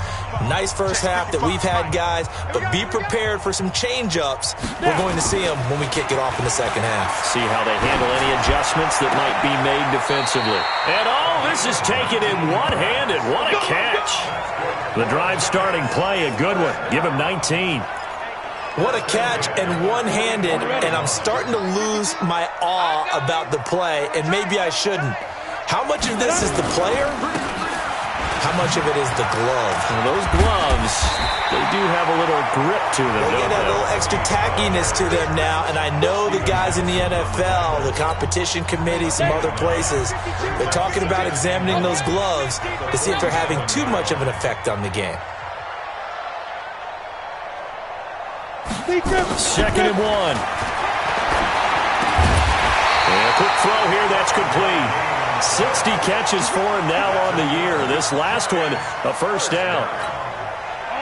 Nice first half that we've had, guys, but be prepared for some change-ups. We're going to see them when we kick it off in the second half. See how they handle any adjustments that might be made defensively. And this is taken in one-handed. What a catch. The drive starting play, a good one. Give him 19. What a catch and one-handed, and I'm starting to lose my awe about the play, and maybe I shouldn't. How much of this is the player? How much of it is the glove? Well, those gloves, they do have a little grip to them, They don't get a they? little extra tackiness to them now, and I know the guys in the NFL, the competition committee, some other places, they're talking about examining those gloves to see if they're having too much of an effect on the game. Second and 1. And a quick throw here, that's complete. 60 catches for him now on the year. This last one, a first down.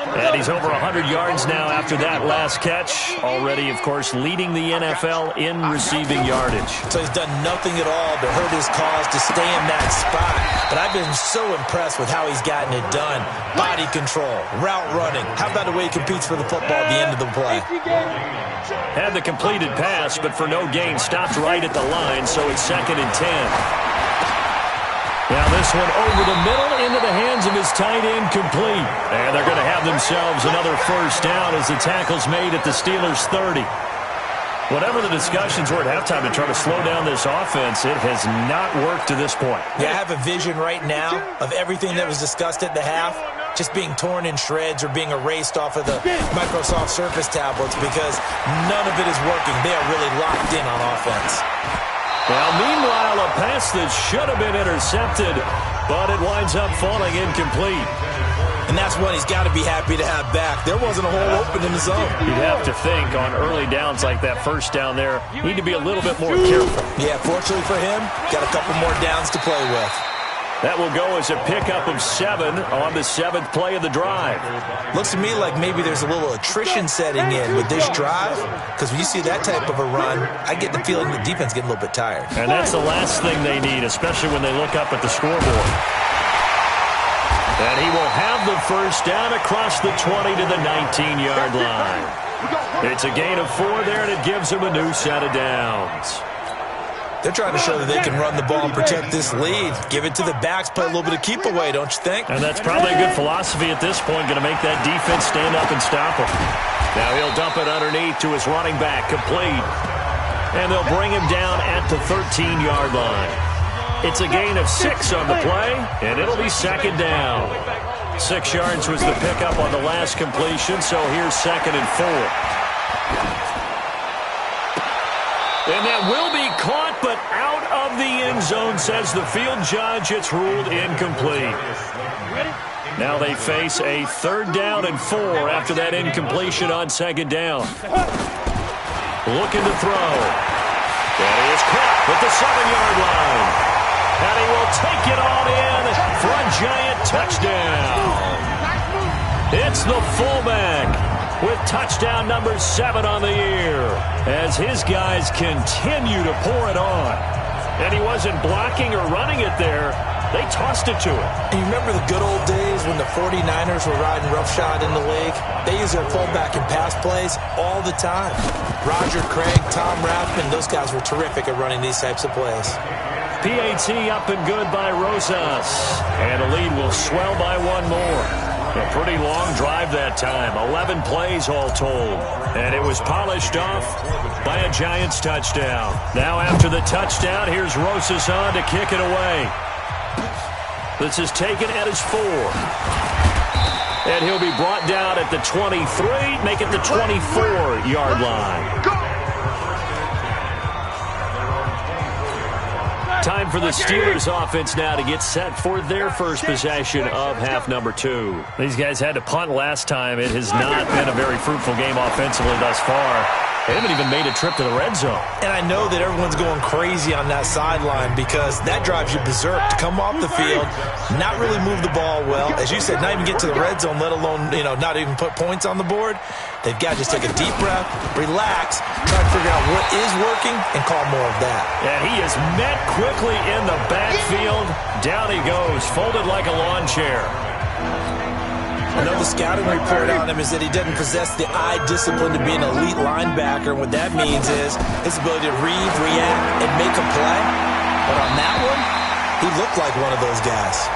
And he's over 100 yards now after that last catch. Already, of course, leading the NFL in receiving yardage. So he's done nothing at all to hurt his cause to stay in that spot. But I've been so impressed with how he's gotten it done. Body control, route running. How about the way he competes for the football at the end of the play? Had the completed pass, but for no gain, stopped right at the line, so it's 2nd and 10. Now This one over the middle into the hands of his tight end, complete. And they're going to have themselves another first down as the tackle's made at the Steelers' 30. Whatever the discussions were at halftime to try to slow down this offense, it has not worked to this point. Yeah, I have a vision right now of everything that was discussed at the half just being torn in shreds or being erased off of the Microsoft Surface tablets because none of it is working. They are really locked in on offense. Well, meanwhile, a pass that should have been intercepted, but it winds up falling incomplete. And that's one he's got to be happy to have back. There wasn't a hole open in the zone. You'd have to think on early downs like that first down there, you need to be a little bit more careful. Yeah, fortunately for him, got a couple more downs to play with. That will go as a pickup of 7 on the 7th play of the drive. Looks to me like maybe there's a little attrition setting in with this drive, because when you see that type of a run, I get the feeling the defense getting a little bit tired. And that's the last thing they need, especially when they look up at the scoreboard. And he will have the first down across the 20 to the 19-yard line. It's a gain of 4 there, and it gives him a new set of downs. They're trying to show that they can run the ball and protect this lead. Give it to the backs, play a little bit of keep away, don't you think? And that's probably a good philosophy at this point, going to make that defense stand up and stop him. Now he'll dump it underneath to his running back, complete. And they'll bring him down at the 13-yard line. It's a gain of 6 on the play, and it'll be second down. 6 yards was the pickup on the last completion, so here's 2nd and 4. And that will be caught, but out of the end zone, says the field judge. It's ruled incomplete. Now they face a 3rd down and 4 after that incompletion on 2nd down. Looking to throw. And he is caught at the 7-yard line. And he will take it on in for a giant touchdown. It's the fullback with touchdown number 7 on the year as his guys continue to pour it on. And he wasn't blocking or running it there. They tossed it to him. And you remember the good old days when the 49ers were riding roughshod in the league? They used their fullback in pass plays all the time. Roger Craig, Tom Rathman, those guys were terrific at running these types of plays. PAT up and good by Rosas. And the lead will swell by 1 more. A pretty long drive that time. 11 plays all told. And it was polished off by a Giants touchdown. Now after the touchdown, here's Rosas on to kick it away. This is taken at his 4. And he'll be brought down at the 23, make it the 24-yard line. Time for the Steelers offense now to get set for their first possession of half number 2. These guys had to punt last time. It has not been a very fruitful game offensively thus far. They haven't even made a trip to the red zone. And I know that everyone's going crazy on that sideline because that drives you berserk to come off the field, not really move the ball well. As you said, not even get to the red zone, let alone, not even put points on the board. They've got to just take a deep breath, relax, try to figure out what is working, and call more of that. And he is met quickly in the backfield. Down he goes, folded like a lawn chair. Another scouting report on him is that he doesn't possess the eye discipline to be an elite linebacker. And what that means is his ability to read, react, and make a play. But on that one, he looked like one of those guys.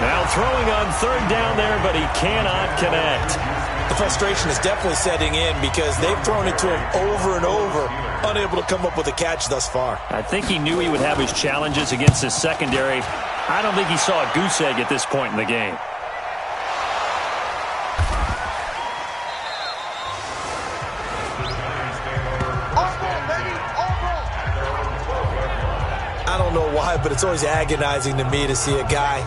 Now throwing on 3rd down there, but he cannot connect. The frustration is definitely setting in because they've thrown it to him over and over, unable to come up with a catch thus far. I think he knew he would have his challenges against his secondary. I don't think he saw a goose egg at this point in the game. I don't know why, but it's always agonizing to me to see a guy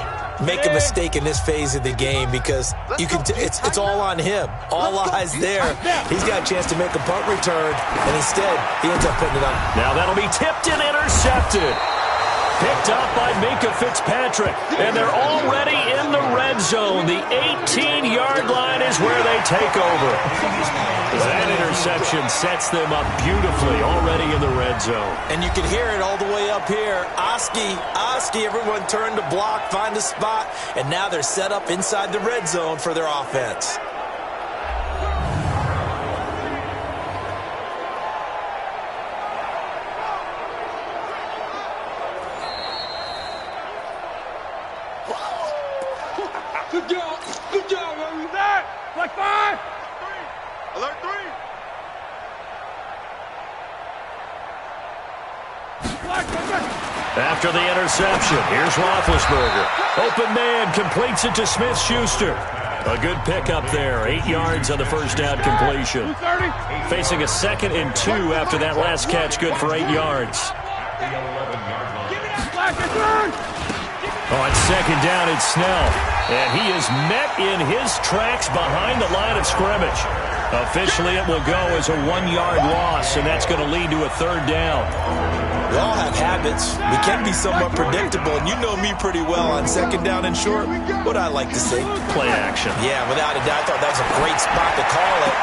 make a mistake in this phase of the game because you can. It's all on him. All eyes there. He's got a chance to make a punt return, and instead, he ends up putting it up. Now that'll be tipped and intercepted. Picked up by Minkah Fitzpatrick, and they're already in the red zone. The 18-yard line is where they take over. That interception sets them up beautifully already in the red zone. And you can hear it all the way up here. Oski, everyone turned to block, find a spot, and now they're set up inside the red zone for their offense. Good job. Good job, baby. That. Like 5. 3. Alert 3. After the interception, here's Roethlisberger. Open man, completes it to Smith-Schuster. A good pickup there, 8 yards on the first down completion. Facing a 2nd and 2 after that last catch, good for 8 yards. On 2nd down, it's Snell. And he is met in his tracks behind the line of scrimmage. Officially, it will go as a 1-yard loss, and that's going to lead to a 3rd down. We all have habits. We can be somewhat predictable, and you know me pretty well on 2nd down and short. What I like to see. Play action. Yeah, without a doubt, I thought that was a great spot to call it.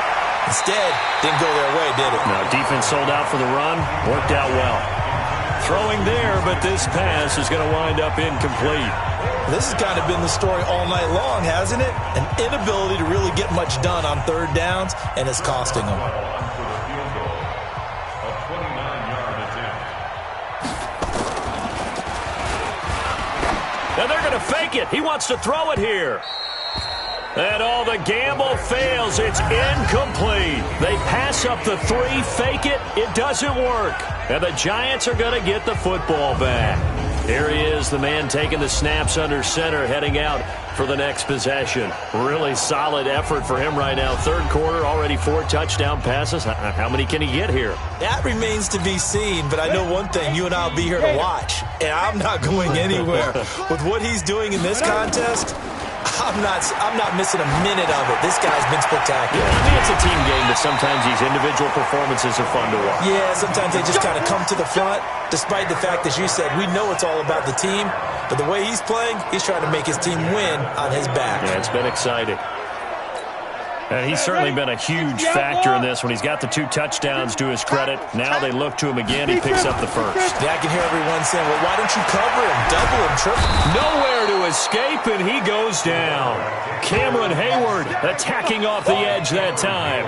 Instead, didn't go their way, did it? No, defense sold out for the run. Worked out well. Throwing there, but this pass is going to wind up incomplete. This has kind of been the story all night long, hasn't it? An inability to really get much done on 3rd downs, and it's costing them. Now they're going to fake it. He wants to throw it here. And all the gamble fails. It's incomplete. They pass up the 3, fake it. It doesn't work. And the Giants are going to get the football back. Here he is, the man taking the snaps under center, heading out for the next possession. Really solid effort for him right now. 3rd quarter, already 4 touchdown passes. How many can he get here? That remains to be seen, but I know one thing. You and I will be here to watch, and I'm not going anywhere. With what he's doing in this contest, I'm not missing a minute of it. This guy's been spectacular. Yeah, I mean, it's a team game, but sometimes these individual performances are fun to watch. Yeah, sometimes they just kind of come to the front, despite the fact, as you said, we know it's all about the team. But the way he's playing, he's trying to make his team win on his back. Yeah, it's been exciting. And he's certainly been a huge factor in this when he's got the 2 touchdowns to his credit. Now they look to him again. He picks up the 1st. Yeah, I can hear everyone saying, well, why don't you cover him, double him, triple him? Nowhere to escape, and he goes down. Cameron Hayward attacking off the edge that time.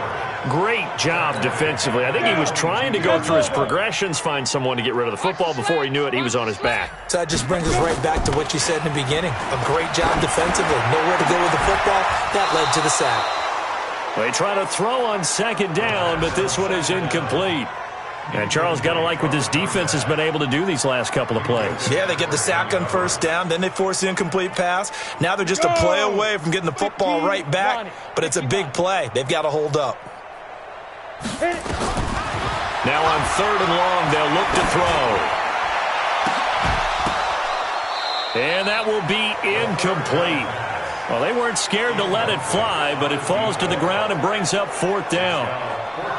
Great job defensively. I think he was trying to go through his progressions, find someone to get rid of the football. Before he knew it, he was on his back. So that just brings us right back to what you said in the beginning. A great job defensively. Nowhere to go with the football. That led to the sack. They try to throw on 2nd down, but this one is incomplete. And Charles, got to like what this defense has been able to do these last couple of plays. Yeah, they get the sack on 1st down, then they force the incomplete pass. Now they're just a play away from getting the football right back, but it's a big play. They've got to hold up. Now on 3rd and long, they'll look to throw. And that will be incomplete. Well, they weren't scared to let it fly, but it falls to the ground and brings up 4th down.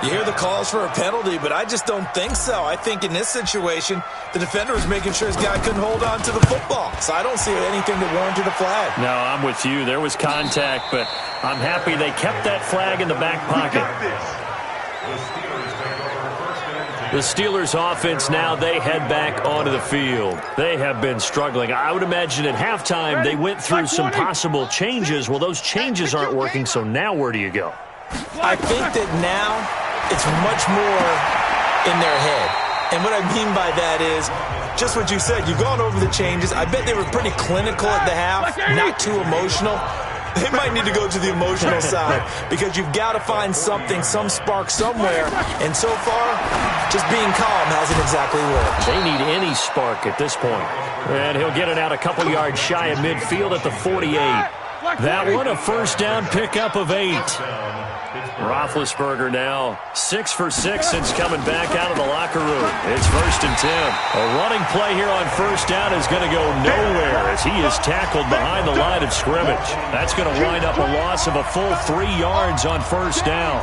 You hear the calls for a penalty, but I just don't think so. I think in this situation, the defender was making sure his guy couldn't hold on to the football. So I don't see anything that warranted a flag. No, I'm with you. There was contact, but I'm happy they kept that flag in the back pocket. The Steelers offense now, they head back onto the field. They have been struggling. I would imagine at halftime they went through some possible changes. Well, those changes aren't working, so now where do you go? I think that now it's much more in their head. And what I mean by that is just what you said. You've gone over the changes. I bet they were pretty clinical at the half, not too emotional. They might need to go to the emotional side because you've got to find something, some spark somewhere. And so far, just being calm hasn't exactly worked. They need any spark at this point. And he'll get it out a couple yards shy of midfield at the 48. That one, a 1st down pickup of 8. Roethlisberger now 6 for 6 since coming back out of the locker room. It's 1st and 10. A running play here on 1st down is going to go nowhere as he is tackled behind the line of scrimmage. That's going to wind up a loss of a full 3 yards on 1st down.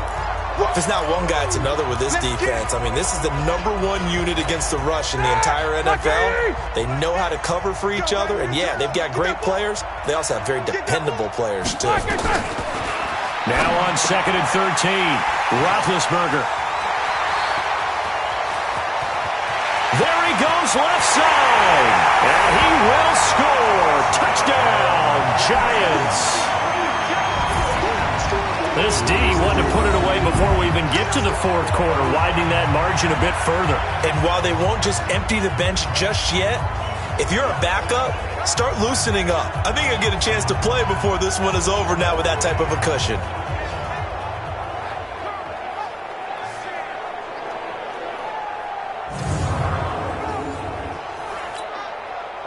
If it's not one guy, it's another with this defense. I mean, this is the #1 unit against the rush in the entire NFL. They know how to cover for each other, and yeah, they've got great players. They also have very dependable players, too. Now on 2nd and 13, Roethlisberger. There he goes, left side, and he will score. Touchdown, Giants. This D wanted to put it away before we even get to the 4th quarter, widening that margin a bit further. And while they won't just empty the bench just yet, If you're a backup, start loosening up. I think you'll get a chance to play before this one is over now with that type of a cushion.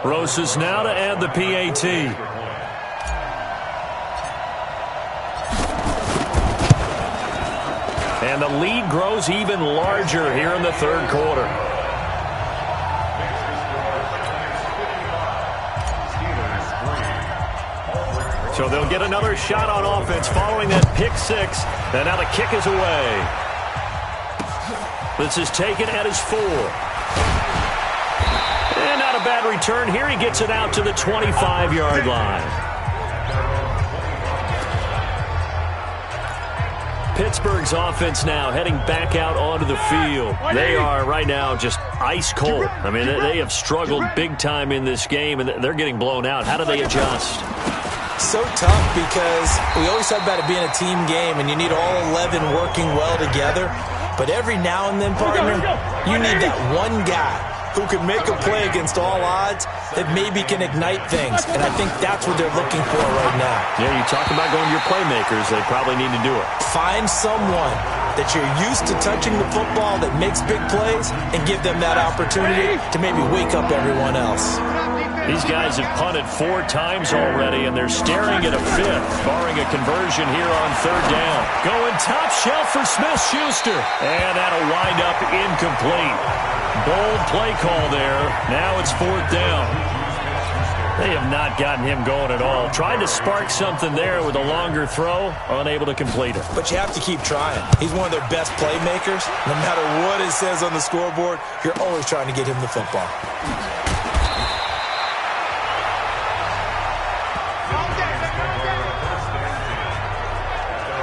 Rosas now to add the PAT. And the lead grows even larger here in the third quarter. So they'll get another shot on offense following that pick six. And now the kick is away. This is taken at his 4. And not a bad return here. He gets it out to the 25-yard line. Pittsburgh's offense now heading back out onto the field. They are right now just ice cold. I mean, they have struggled big time in this game, and they're getting blown out. How do they adjust? So tough because we always talk about it being a team game, and you need all 11 working well together. But every now and then, partner, you need that one guy who can make a play against all odds that maybe can ignite things. And I think that's what they're looking for right now. Yeah, you talk about going to your playmakers. They probably need to do it. Find someone that you're used to touching the football that makes big plays and give them that opportunity to maybe wake up everyone else. These guys have punted 4 times already, and they're staring at a 5th, barring a conversion here on third down. Going top shelf for Smith-Schuster. And that'll wind up incomplete. Bold play call there. Now it's 4th down. They have not gotten him going at all. Tried to spark something there with a longer throw, unable to complete it. But you have to keep trying. He's one of their best playmakers. No matter what it says on the scoreboard, you're always trying to get him the football.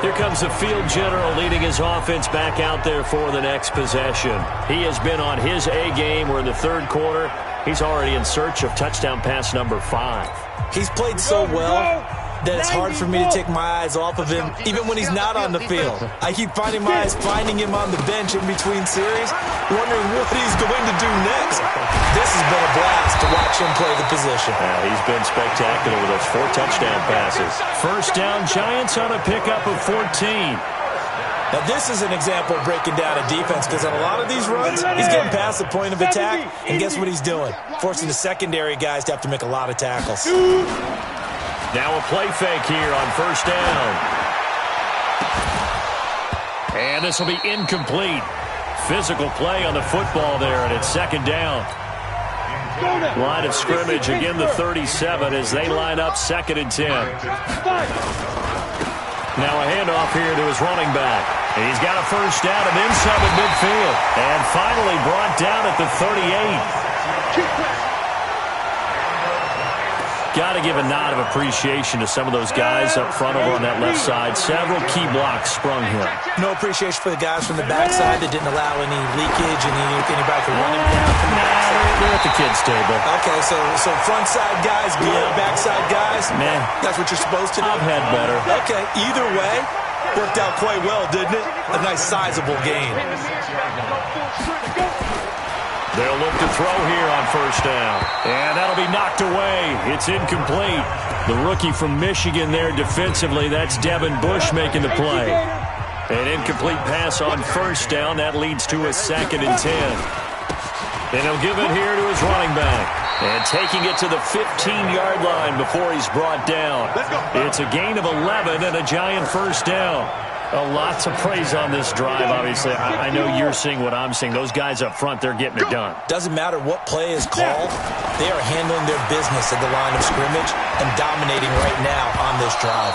Here comes the field general leading his offense back out there for the next possession. He has been on his A game. We're in the third quarter. He's already in search of touchdown pass number 5. He's played so well that it's hard for me to take my eyes off of him, even when he's not on the field. I keep finding my eyes finding him on the bench in between series, wondering what he's going to do next. This has been a blast to watch him play the position. Yeah, he's been spectacular with those 4 touchdown passes. First down, Giants on a pickup of 14. Now, this is an example of breaking down a defense because on a lot of these runs, he's getting past the point of attack, and guess what he's doing? Forcing the secondary guys to have to make a lot of tackles. Now a play fake here on first down. And this will be incomplete. Physical play on the football there, and it's second down. Line of scrimmage, again the 37 as they line up 2nd and 10. Now a handoff here to his running back. He's got a first down and then some at midfield. And finally brought down at the 38. Got to give a nod of appreciation to some of those guys up front over on that left side. Several key blocks sprung here. No appreciation for the guys from the backside that didn't allow any leakage and anybody to run him down from the backside. They're at the kids' table. Okay, so front side guys, backside guys. Man, that's what you're supposed to do. I've had better. Okay, either way, worked out quite well, didn't it? A nice sizable gain. They'll look to throw here on first down. And that'll be knocked away. It's incomplete. The rookie from Michigan there defensively. That's Devin Bush making the play. An incomplete pass on first down. That leads to a 2nd and 10. And he'll give it here to his running back. And taking it to the 15-yard line before he's brought down. It's a gain of 11 and a Giant first down. Lots of praise on this drive, obviously. I know you're seeing what I'm seeing. Those guys up front, they're getting it done. Doesn't matter what play is called. They are handling their business at the line of scrimmage and dominating right now on this drive.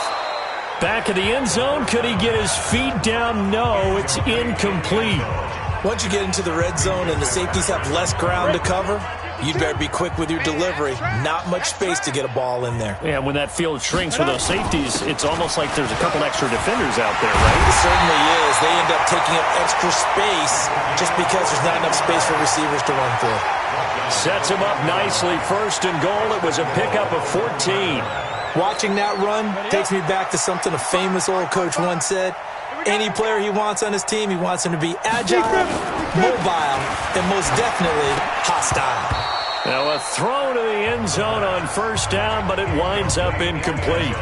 Back in the end zone. Could he get his feet down? No, it's incomplete. Once you get into the red zone and the safeties have less ground to cover, you'd better be quick with your delivery. Not much space to get a ball in there. Yeah, when that field shrinks with those safeties, it's almost like there's a couple extra defenders out there, right? It certainly is. They end up taking up extra space just because there's not enough space for receivers to run through. Sets him up nicely. First and goal. It was a pickup of 14. Watching that run takes me back to something a famous old coach once said. Any player he wants on his team, he wants him to be agile, mobile, and most definitely hostile. Now a throw to the end zone on first down, but it winds up incomplete.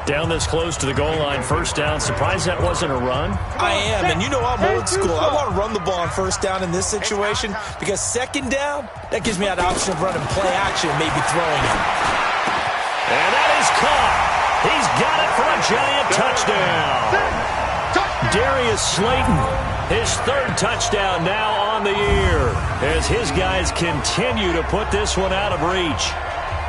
Down this close to the goal line, first down. Surprised that wasn't a run? I am, and you know I'm old school. I want to run the ball on first down in this situation because second down, that gives me that option of running play action, maybe throwing it. And that is caught. He's got it for a giant touchdown. Darius Slayton, his third touchdown now on the year as his guys continue to put this one out of reach.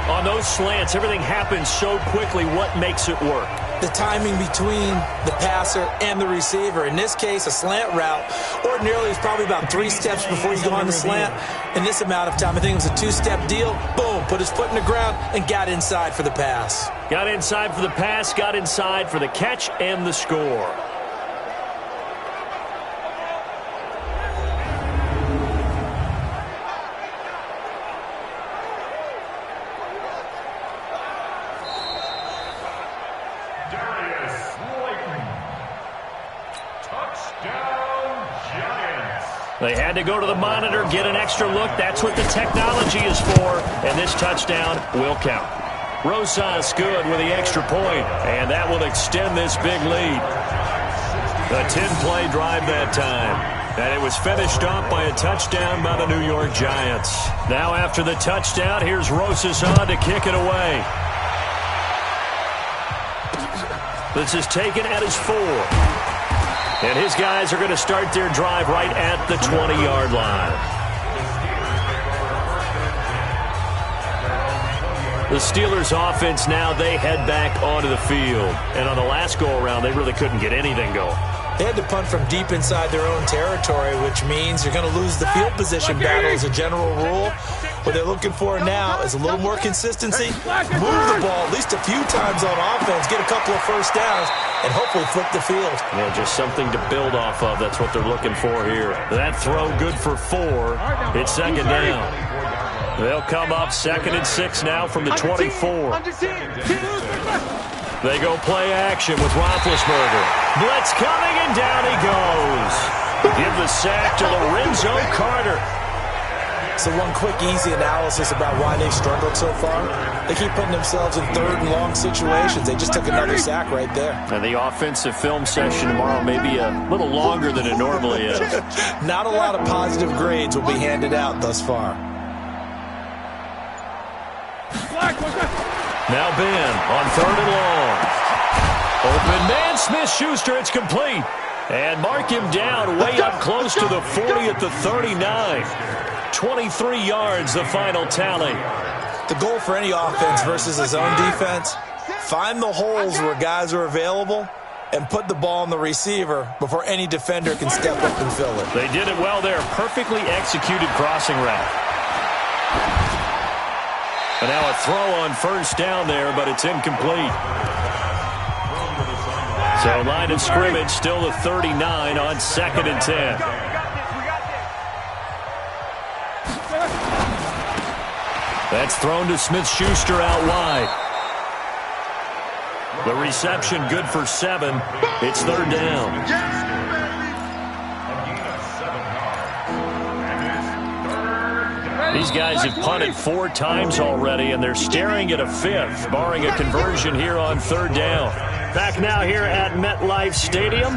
On those slants, everything happens so quickly. What makes it work? The timing between the passer and the receiver. In this case, a slant route ordinarily is probably about 3 steps before you go on the slant. In this amount of time, I think it was a 2-step deal. Boom, put his foot in the ground and got inside for the pass. Got inside for the pass, got inside for the catch and the score. They had to go to the monitor, get an extra look. That's what the technology is for. And this touchdown will count. Rosas good with the extra point, and that will extend this big lead. A 10-play drive that time. And it was finished off by a touchdown by the New York Giants. Now after the touchdown, here's Rosas on to kick it away. This is taken at his 4. And his guys are going to start their drive right at the 20-yard line. The Steelers' offense now, they head back onto the field. And on the last go-around, they really couldn't get anything going. They had to punt from deep inside their own territory, which means you're going to lose the field position battle as a general rule. What they're looking for now is a little more consistency, move the ball at least a few times on offense, get a couple of first downs, and hopefully flip the field. Yeah, just something to build off of. That's what they're looking for here. That throw good for 4. It's second down. They'll come up 2nd and 6 now from the 24. They go play action with Roethlisberger. Blitz coming, and down he goes. Give the sack to Lorenzo Carter. So one quick, easy analysis about why they've struggled so far. They keep putting themselves in 3rd and long situations. They just took another sack right there. And the offensive film session tomorrow may be a little longer than it normally is. Not a lot of positive grades will be handed out thus far. Now Ben on 3rd and long. Open man, Smith-Schuster, it's complete. And mark him down way up close to the 40 at the 39. 23 yards, the final tally. The goal for any offense versus his own defense, find the holes where guys are available and put the ball on the receiver before any defender can step up and fill it. They did it well there. Perfectly executed crossing route. And now a throw on first down there, but it's incomplete. So line of scrimmage still the 39 on 2nd and 10. That's thrown to Smith-Schuster out wide. The reception good for 7. It's 3rd down. These guys have punted 4 times already, and they're staring at a 5th, barring a conversion here on 3rd down. Back now here at MetLife Stadium.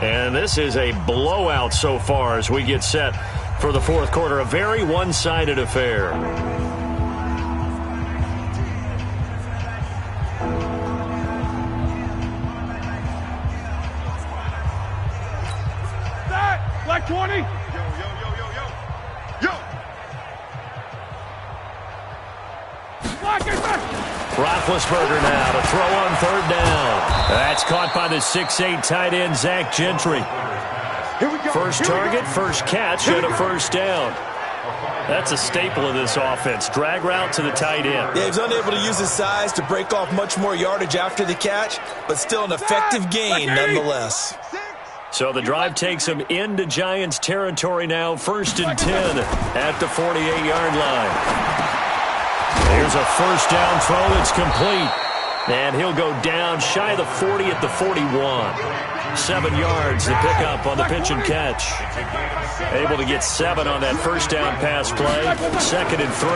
And this is a blowout so far as we get set for the 4th quarter. A very one-sided affair. Black 20. Yo. Roethlisberger now to throw on 3rd down. That's caught by the 6'8" tight end, Zach Gentry. First target, first catch, and a first down. That's a staple of this offense. Drag route to the tight end. Yeah, he's unable to use his size to break off much more yardage after the catch, but still an effective gain nonetheless. So the drive takes him into Giants territory now. 1st and 10 at the 48-yard line. Here's a first down throw that's complete. And he'll go down shy of the 40 at the 41. 7 yards to pick up on the pitch and catch. Able to get 7 on that first down pass play. 2nd and 3.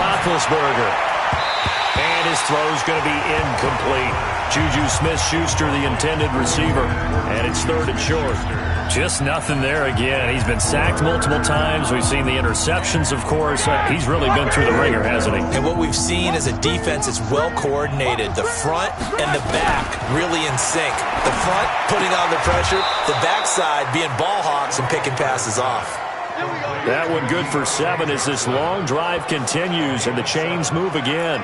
Roethlisberger. And his throw's going to be incomplete. Juju Smith-Schuster, the intended receiver. And it's 3rd and short. Just nothing there again. He's been sacked multiple times. We've seen the interceptions, of course. He's really been through the ringer, hasn't he? And what we've seen is a defense that's well coordinated. The front and the back really in sync. The front putting on the pressure. The backside being ball hawks and picking passes off. That one good for 7 as this long drive continues and the chains move again.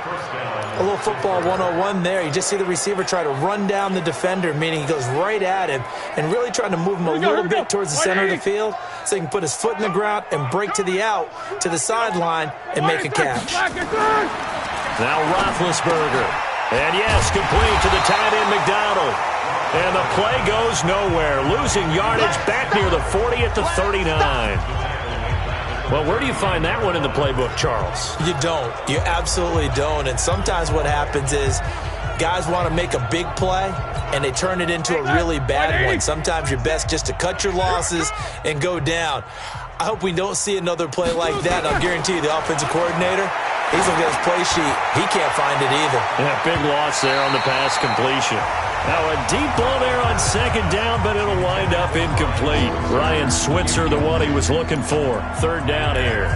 A little football 101 there. You just see the receiver try to run down the defender, meaning he goes right at him and really trying to move him a little bit towards the center of the field so he can put his foot in the ground and break to the out, to the sideline, and make a catch. Now Roethlisberger. And yes, complete to the tight end McDonald. And the play goes nowhere. Losing yardage back near the 40 at the 39. Well, where do you find that one in the playbook, Charles? You don't. You absolutely don't. And sometimes what happens is guys want to make a big play, and they turn it into a really bad one. Sometimes you're best just to cut your losses and go down. I hope we don't see another play like that. I'll guarantee you the offensive coordinator, he's looking at his play sheet. He can't find it either. Yeah, big loss there on the pass completion. Now a deep ball there on 2nd down, but it'll wind up incomplete. Ryan Switzer, the one he was looking for. 3rd down here.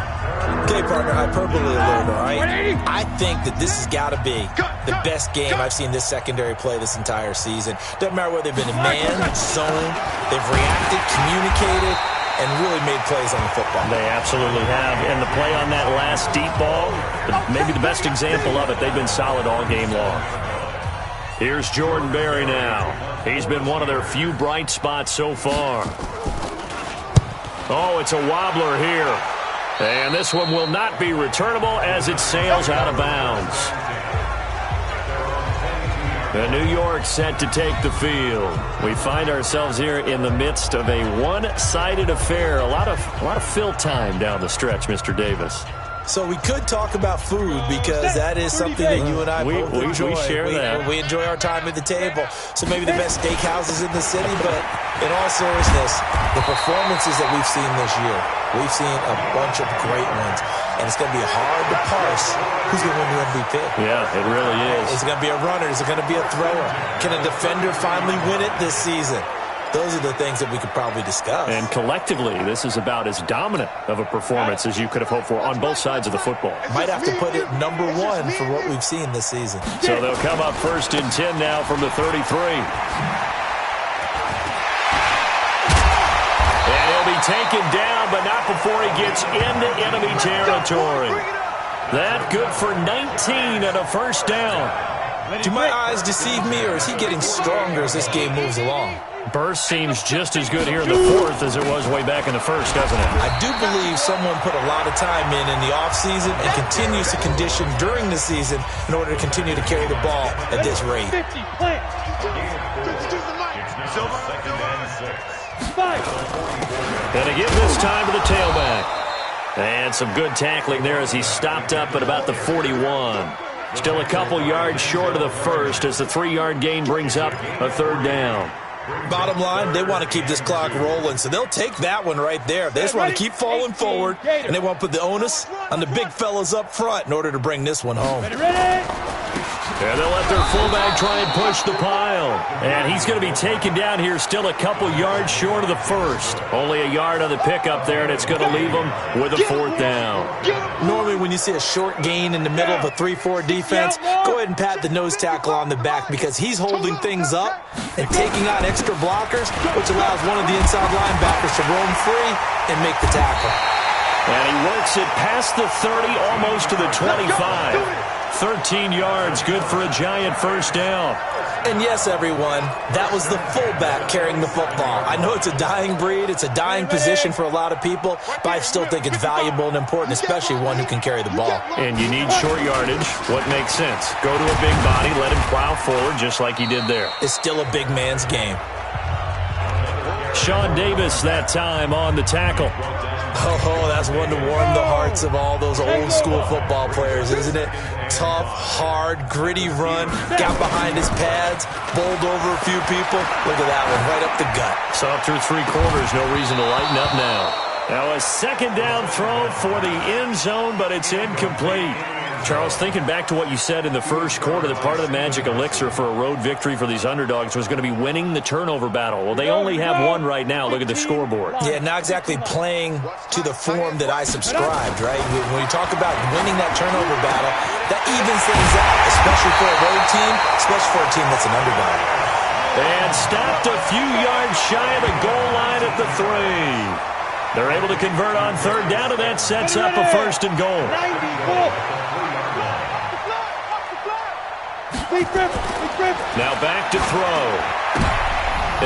Okay, partner, hyperbole a little, all right? I think that this has got to be the best game I've seen this secondary play this entire season. Doesn't matter whether they've been in man, zone, they've reacted, communicated, and really made plays on the football. They absolutely have. And the play on that last deep ball, maybe the best example of it, they've been solid all game long. Here's Jordan Berry now. He's been one of their few bright spots so far. Oh, it's a wobbler here. And this one will not be returnable as it sails out of bounds. New York set to take the field. We find ourselves here in the midst of a one-sided affair. A lot of fill time down the stretch, Mr. Davis. So we could talk about food because that is something that you and I both enjoy. We share that. We enjoy our time at the table. So maybe the best steakhouses in the city, but in all seriousness, the performances that we've seen this year, we've seen a bunch of great ones. And it's going to be hard to parse who's going to win the MVP. Yeah, it really is. Is it going to be a runner? Is it going to be a thrower? Can a defender finally win it this season? Those are the things that we could probably discuss. And collectively, this is about as dominant of a performance as you could have hoped for on both sides of the football. Might have to put it #1 for what we've seen this season. So they'll come up 1st and 10 now from the 33. And he'll be taken down, but not before he gets into enemy territory. That good for 19 and a 1st down. Do my eyes deceive me, or is he getting stronger as this game moves along? Burst seems just as good here in the 4th as it was way back in the 1st, doesn't it? I do believe someone put a lot of time in the offseason and continues to condition during the season in order to continue to carry the ball at this rate. And again this time to the tailback. And some good tackling there as he stopped up at about the 41. Still a couple yards short of the 1st as the 3-yard gain brings up a 3rd down. Bottom line, they want to keep this clock rolling, so they'll take that one right there. They just want to keep falling forward, and they want to put the onus on the big fellas up front in order to bring this one home. And they'll let their fullback try and push the pile. And he's going to be taken down here still a couple yards short of the 1st. Only a yard on the pickup there, and it's going to leave him with a 4th down. Normally when you see a short gain in the middle of a 3-4 defense, go ahead and pat the nose tackle on the back because he's holding things up and taking out extra blockers, which allows one of the inside linebackers to roam free and make the tackle. And he works it past the 30, almost to the 25. 13 yards, good for a giant 1st down. And yes, everyone, that was the fullback carrying the football. I know it's a dying breed, it's a dying position for a lot of people, but I still think it's valuable and important, especially one who can carry the ball. And you need short yardage. What makes sense? Go to a big body, let him plow forward just like he did there. It's still a big man's game. Sean Davis that time on the tackle. Oh, that's one to warm the hearts of all those old-school football players, isn't it? Tough, hard, gritty run, got behind his pads, bowled over a few people. Look at that one, right up the gut. So through 3 quarters, no reason to lighten up now. Now a second down throw for the end zone, but it's incomplete. Charles, thinking back to what you said in the first quarter, that part of the magic elixir for a road victory for these underdogs was going to be winning the turnover battle. Well, they only have one right now. Look at the scoreboard. Yeah, not exactly playing to the form that I subscribed, right? When you talk about winning that turnover battle, that evens things out, especially for a road team, especially for a team that's an underdog. And stopped a few yards shy of the goal line at the 3. They're able to convert on third down, and that sets up a first and goal. Now back to throw.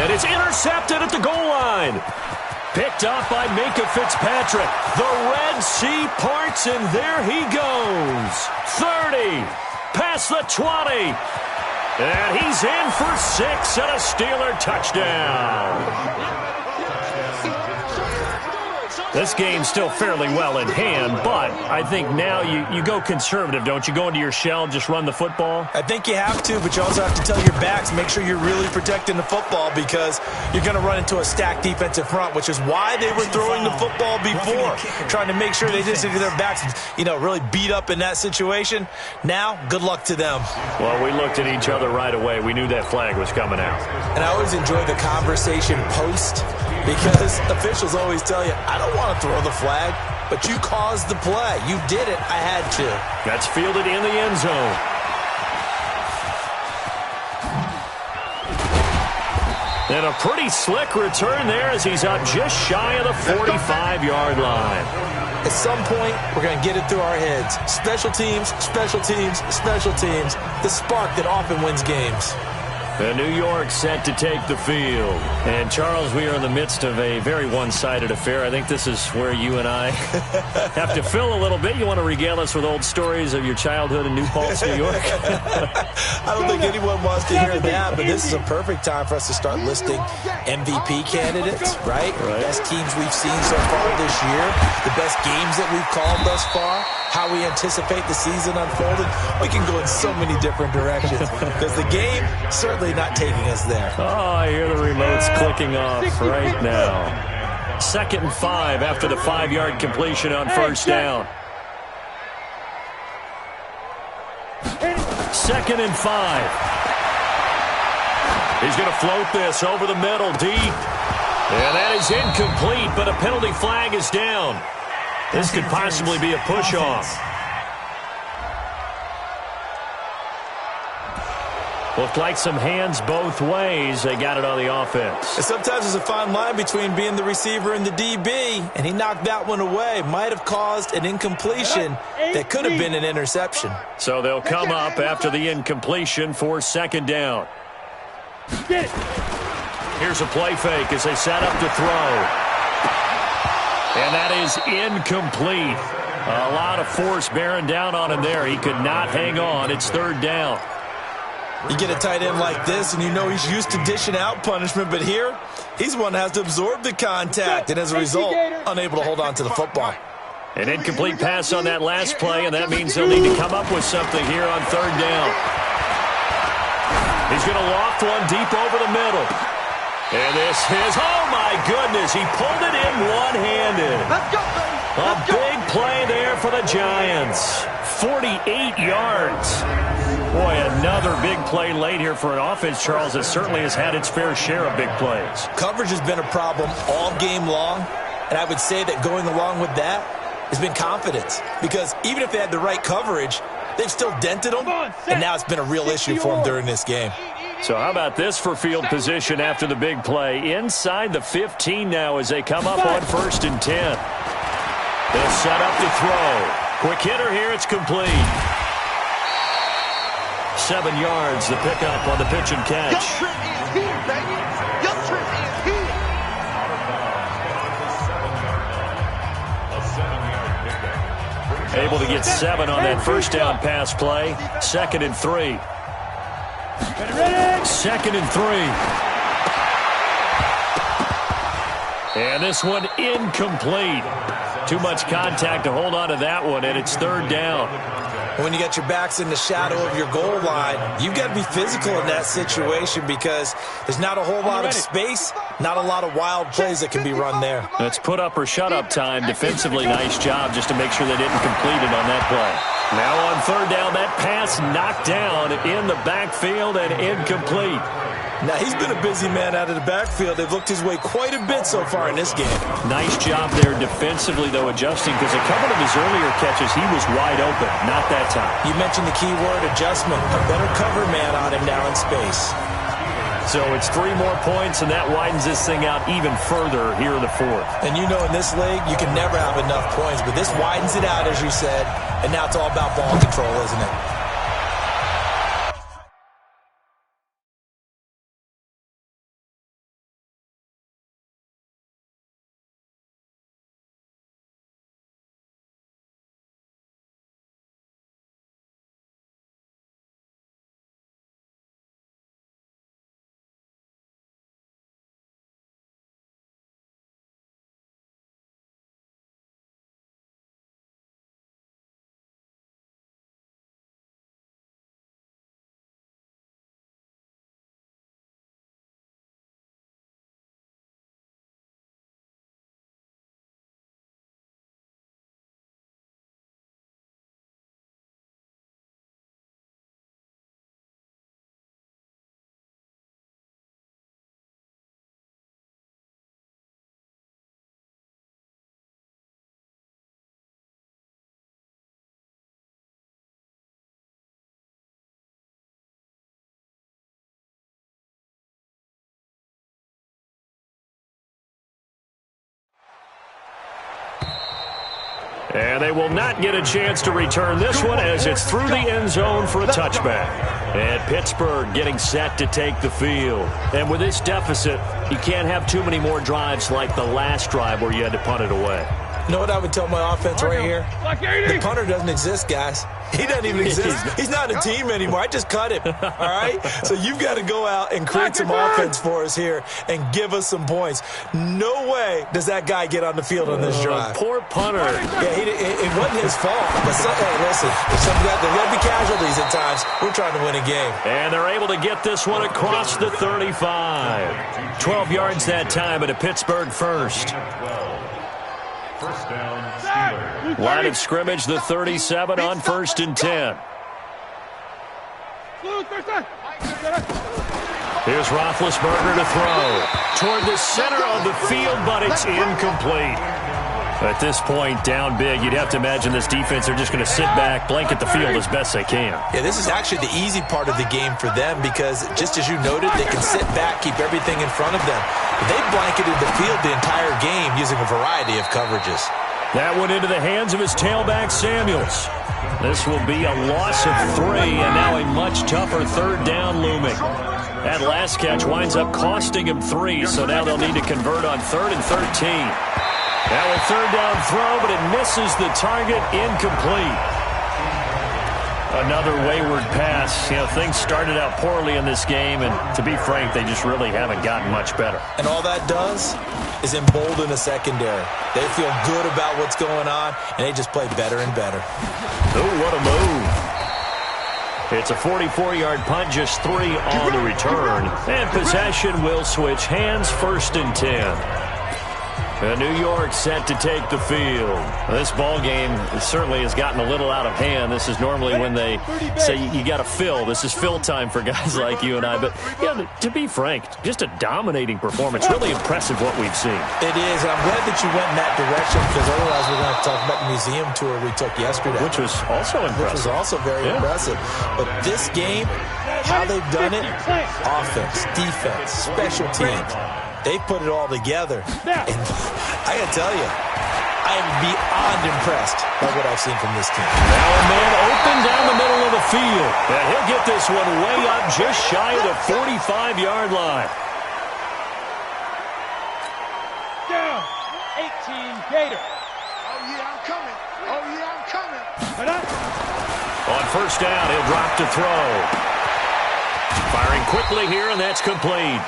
And it's intercepted at the goal line. Picked off by Minka Fitzpatrick. The Red Sea parts, and there he goes. 30, past the 20. And he's in for 6 and a Steeler touchdown. This game's still fairly well in hand, but I think now you go conservative, don't you? Go into your shell, just run the football? I think you have to, but you also have to tell your backs, make sure you're really protecting the football, because you're going to run into a stacked defensive front, which is why they were throwing the football before, trying to make sure they didn't get their backs, really beat up in that situation. Now, good luck to them. Well, we looked at each other right away. We knew that flag was coming out. And I always enjoy the conversation post, because officials always tell you, I don't want to throw the flag, but you caused the play. You did it. I had to. That's fielded in the end zone. And a pretty slick return there as he's up just shy of the 45-yard line. At some point, we're going to get it through our heads. Special teams, special teams, special teams. The spark that often wins games. And New York set to take the field. And, Charles, we are in the midst of a very one-sided affair. I think this is where you and I have to fill a little bit. You want to regale us with old stories of your childhood in New Paltz, New York? I don't think anyone wants to hear that, but this is a perfect time for us to start listing MVP candidates, right? The best teams we've seen so far this year, the best games that we've called thus far, how we anticipate the season unfolding. We can go in so many different directions because the game certainly not taking us there. Oh, I hear the remotes clicking off right now. 2nd and 5 after the 5-yard completion on first down. 2nd and 5. He's going to float this over the middle deep. And that is incomplete, but a penalty flag is down. This could possibly be a push-off. Looked like some hands both ways. They got it on the offense. And sometimes there's a fine line between being the receiver and the DB, and he knocked that one away. Might have caused an incompletion that could have been an interception. So they'll come up after the incompletion for 2nd down. Here's a play fake as they set up to throw. And that is incomplete. A lot of force bearing down on him there. He could not hang on. It's 3rd down. You get a tight end like this, and you know he's used to dishing out punishment, but here, he's one that has to absorb the contact, and as a result, unable to hold on to the football. An incomplete pass on that last play, and that means they'll need to come up with something here on 3rd down. He's going to loft one deep over the middle. And this is, oh my goodness, he pulled it in one-handed. A big play there for the Giants. 48 yards. Boy, another big play late here for an offense, Charles, that certainly has had its fair share of big plays. Coverage has been a problem all game long, and I would say that going along with that has been confidence. Because even if they had the right coverage, they've still dented them, and now it's been a real issue for them during this game. So how about this for field position after the big play? Inside the 15 now as they come up on 1st and 10. They'll set up to throw. Quick hitter here, it's complete. 7 yards, the pickup on the pitch and catch. Able to get 7 on that first down pass play. 2nd and 3. 2nd and 3. And this one incomplete. Too much contact to hold on to that one, and it's third down. When you got your backs in the shadow of your goal line, you've got to be physical in that situation because there's not a whole lot of space, not a lot of wild plays that can be run there. That's put up or shut up time. Defensively, nice job just to make sure they didn't complete it on that play. Now on third down, that pass knocked down in the backfield and incomplete. Now, he's been a busy man out of the backfield. They've looked his way quite a bit so far in this game. Nice job there defensively, though, adjusting, because a couple of his earlier catches, he was wide open. Not that time. You mentioned the key word, adjustment. A better cover man on him now in space. So it's 3 more points, and that widens this thing out even further here in the fourth. And you know in this league, you can never have enough points, but this widens it out, as you said, and now it's all about ball control, isn't it? And they will not get a chance to return this one as it's through the end zone for a touchback. And Pittsburgh getting set to take the field. And with this deficit, you can't have too many more drives like the last drive where you had to punt it away. You know what I would tell my offense right here? The punter doesn't exist, guys. He doesn't even exist. He's not a team anymore. I just cut him, all right? So you've got to go out and create some offense for us here and give us some points. No way does that guy get on the field on this drive. Poor punter. Yeah, it wasn't his fault. But hey, listen, there's got to be casualties at times. We're trying to win a game. And they're able to get this one across the 35. 12 yards that time at a Pittsburgh first. First down, Steelers. Line of scrimmage, the 37 on 1st and 10. Here's Roethlisberger to throw. Toward the center of the field, but it's incomplete. At this point, down big, you'd have to imagine this defense, they're just going to sit back, blanket the field as best they can. Yeah, this is actually the easy part of the game for them because, just as you noted, they can sit back, keep everything in front of them. They blanketed the field the entire game using a variety of coverages. That went into the hands of his tailback, Samuels. This will be a loss of 3, and now a much tougher third down looming. That last catch winds up costing him 3, so now they'll need to convert on 3rd and 13. Now a third down throw, but it misses the target, incomplete. Another wayward pass. You know, things started out poorly in this game, and to be frank, they just really haven't gotten much better. And all that does is embolden the secondary. They feel good about what's going on, and they just play better and better. Oh, what a move. It's a 44-yard punt, just 3 on the return. And possession will switch hands, 1st and 10. New York set to take the field. This ball game certainly has gotten a little out of hand. This is normally when they say you got to fill. This is fill time for guys like you and I. But yeah, to be frank, just a dominating performance. Really impressive what we've seen. It is, and I'm glad that you went in that direction because otherwise we're going to talk about the museum tour we took yesterday. Which was also impressive. Which was also very impressive. But this game, how they've done it, offense, defense, special teams, they put it all together. And I got to tell you, I am beyond impressed by what I've seen from this team. Now a man open down the middle of the field. And he'll get this one way up just shy of the 45-yard line. Down, 18 Gator. Oh, yeah, I'm coming. Oh, yeah, I'm coming. On 1st down, he'll drop to throw. Firing quickly here, and that's complete.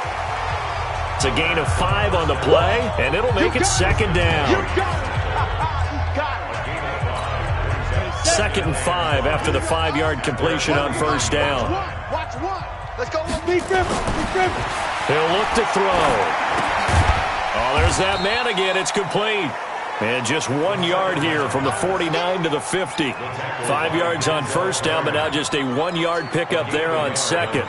It's a gain of 5 on the play, and it'll make it second down. Second and 5 after the 5-yard completion on first down. Watch one. Let's go. He'll look to throw. Oh, there's that man again. It's complete. And just 1 yard here from the 49 to the 50. 5 yards on first down, but now just a 1-yard pickup there on second.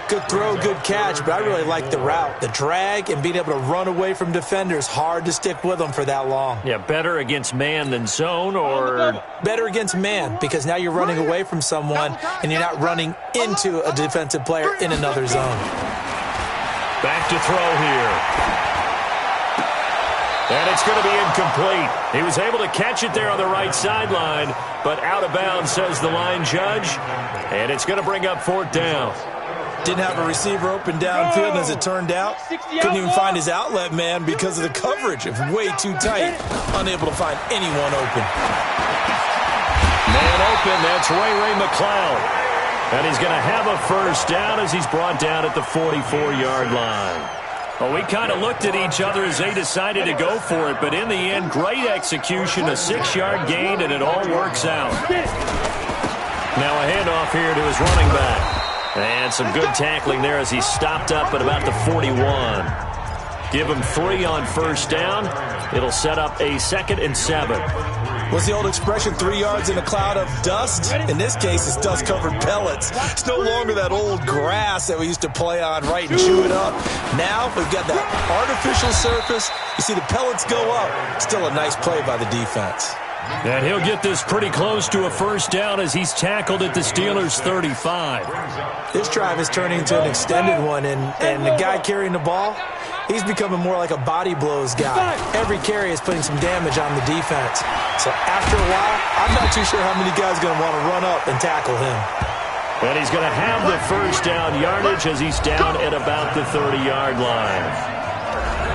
Good throw, good catch, but I really like the route. The drag and being able to run away from defenders, hard to stick with them for that long. Yeah, better against man than zone, or? Better against man, because now you're running away from someone and you're not running into a defensive player in another zone. Back to throw here. And it's going to be incomplete. He was able to catch it there on the right sideline, but out of bounds, says the line judge. And it's going to bring up fourth down. Didn't have a receiver open downfield, as it turned out. Couldn't even find his outlet man because of the coverage. It was way too tight. Unable to find anyone open. Man open, that's Ray McLeod. And he's going to have a first down as he's brought down at the 44-yard line. Well, we kind of looked at each other as they decided to go for it, but in the end, great execution, a 6-yard gain, and it all works out. Now a handoff here to his running back. And some good tackling there as he stopped up at about the 41. Give him 3 on first down. It'll set up a 2nd and 7. What's the old expression, 3 yards in a cloud of dust? In this case, it's dust-covered pellets. It's no longer that old grass that we used to play on, right, and chew it up. Now we've got that artificial surface. You see the pellets go up. Still a nice play by the defense. And he'll get this pretty close to a first down as he's tackled at the Steelers' 35. This drive is turning into an extended one, and the guy carrying the ball, he's becoming more like a body blows guy. Every carry is putting some damage on the defense. So after a while, I'm not too sure how many guys are going to want to run up and tackle him. And he's going to have the first down yardage as he's down at about the 30-yard line.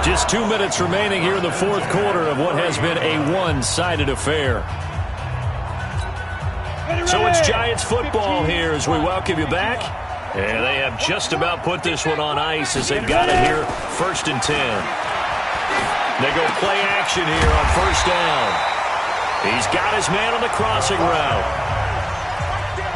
Just 2 minutes remaining here in the fourth quarter of what has been a one-sided affair. So it's Giants football here as we welcome you back. And they have just about put this one on ice as they've got it here, 1st and 10. They go play action here on first down. He's got his man on the crossing route.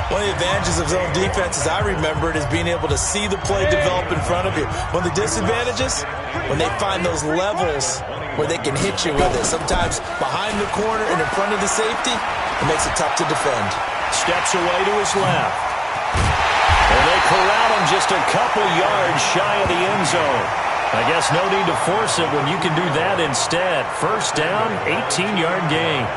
One of the advantages of zone defense, as I remember it, is being able to see the play develop in front of you. One of the disadvantages, when they find those levels where they can hit you with it. Sometimes behind the corner and in front of the safety, it makes it tough to defend. Steps away to his left. And they corral him just a couple yards shy of the end zone. I guess no need to force it when you can do that instead. First down, 18-yard gain.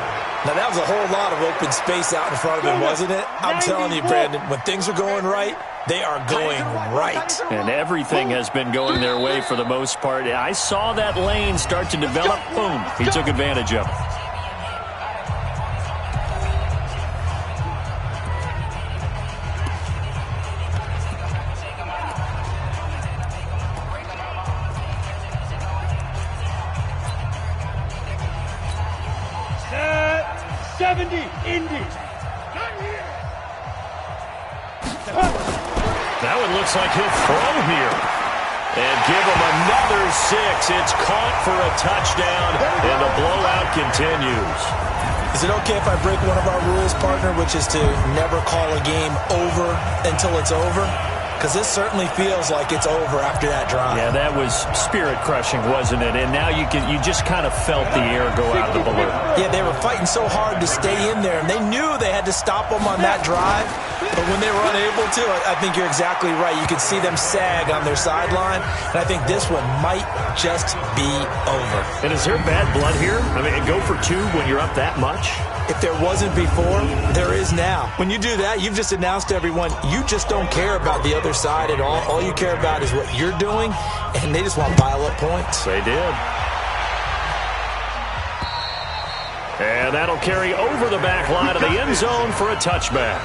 Now, that was a whole lot of open space out in front of him, wasn't it? I'm telling you, Brandon, when things are going right, they are going right. And everything has been going their way for the most part. I saw that lane start to develop. Boom. He took advantage of it. That one looks like he'll throw here. And give him another 6. It's caught for a touchdown, and the blowout continues. Is it okay if I break one of our rules, partner, which is to never call a game over until it's over? Because this certainly feels like it's over after that drive. Yeah, that was spirit-crushing, wasn't it? And now you just kind of felt the air go out of the balloon. Yeah, they were fighting so hard to stay in there, and they knew they had to stop them on that drive. But when they were unable to, I think you're exactly right. You could see them sag on their sideline, and I think this one might just be over. And is there bad blood here? I mean, go for 2 when you're up that much? If there wasn't before, there is now. When you do that, you've just announced to everyone, you just don't care about the other side at all. All you care about is what you're doing, and they just want to pile up points. They did. And that'll carry over the back line of the end zone for a touchback.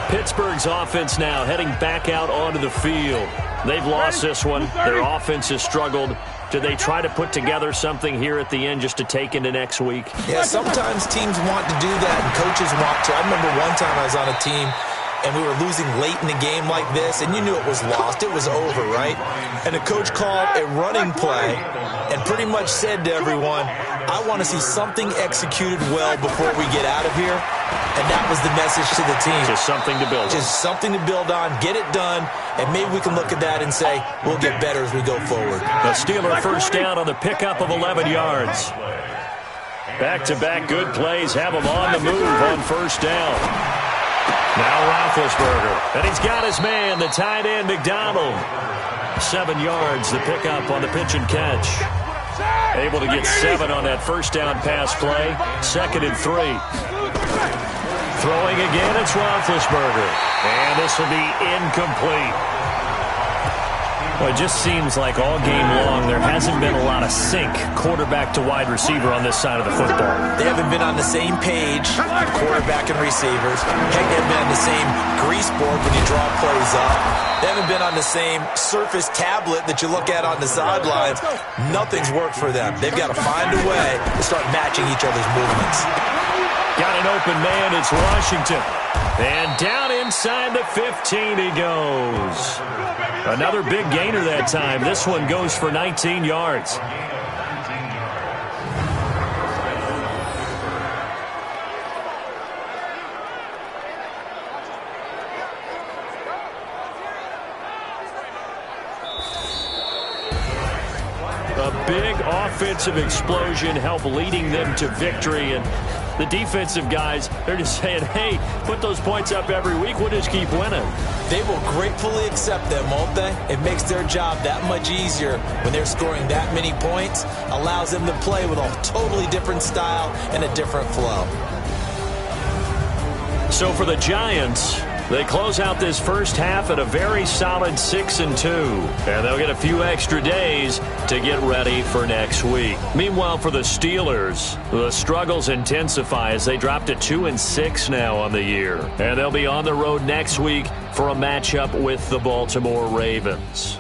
Pittsburgh's offense now heading back out onto the field. They've lost this one. Their offense has struggled. Do they try to put together something here at the end just to take into next week? Yeah, sometimes teams want to do that and coaches want to. I remember one time I was on a team and we were losing late in the game like this, and you knew it was lost. It was over, right? And the coach called a running play and pretty much said to everyone, I want to see something executed well before we get out of here. And that was the message to the team. Just something to build on. Just something to build on, get it done, and maybe we can look at that and say, we'll get better as we go forward. The Steeler first down on the pickup of 11 yards. Back-to-back good plays have him on the move on first down. Now Roethlisberger. And he's got his man, the tight end, McDonald. 7 yards, the pickup on the pitch and catch. Able to get 7 on that first down pass play. 2nd and 3. Throwing again, it's Roethlisberger. And this will be incomplete. Well, it just seems like all game long there hasn't been a lot of sync quarterback to wide receiver on this side of the football. They haven't been on the same page, quarterback and receivers. Heck, they haven't been on the same grease board when you draw plays up. They haven't been on the same Surface tablet that you look at on the sidelines. Nothing's worked for them. They've got to find a way to start matching each other's movements. Got an open man, it's Washington. And down inside the 15 he goes. Another big gainer that time. This one goes for 19 yards. A big offensive explosion helped leading them to victory, and the defensive guys, they're just saying, hey, put those points up every week, we'll just keep winning. They will gratefully accept them, won't they? It makes their job that much easier when they're scoring that many points, allows them to play with a totally different style and a different flow. So for the Giants, they close out this first half at a very solid 6-2, and they'll get a few extra days to get ready for next week. Meanwhile, for the Steelers, the struggles intensify as they drop to 2-6 now on the year, and they'll be on the road next week for a matchup with the Baltimore Ravens.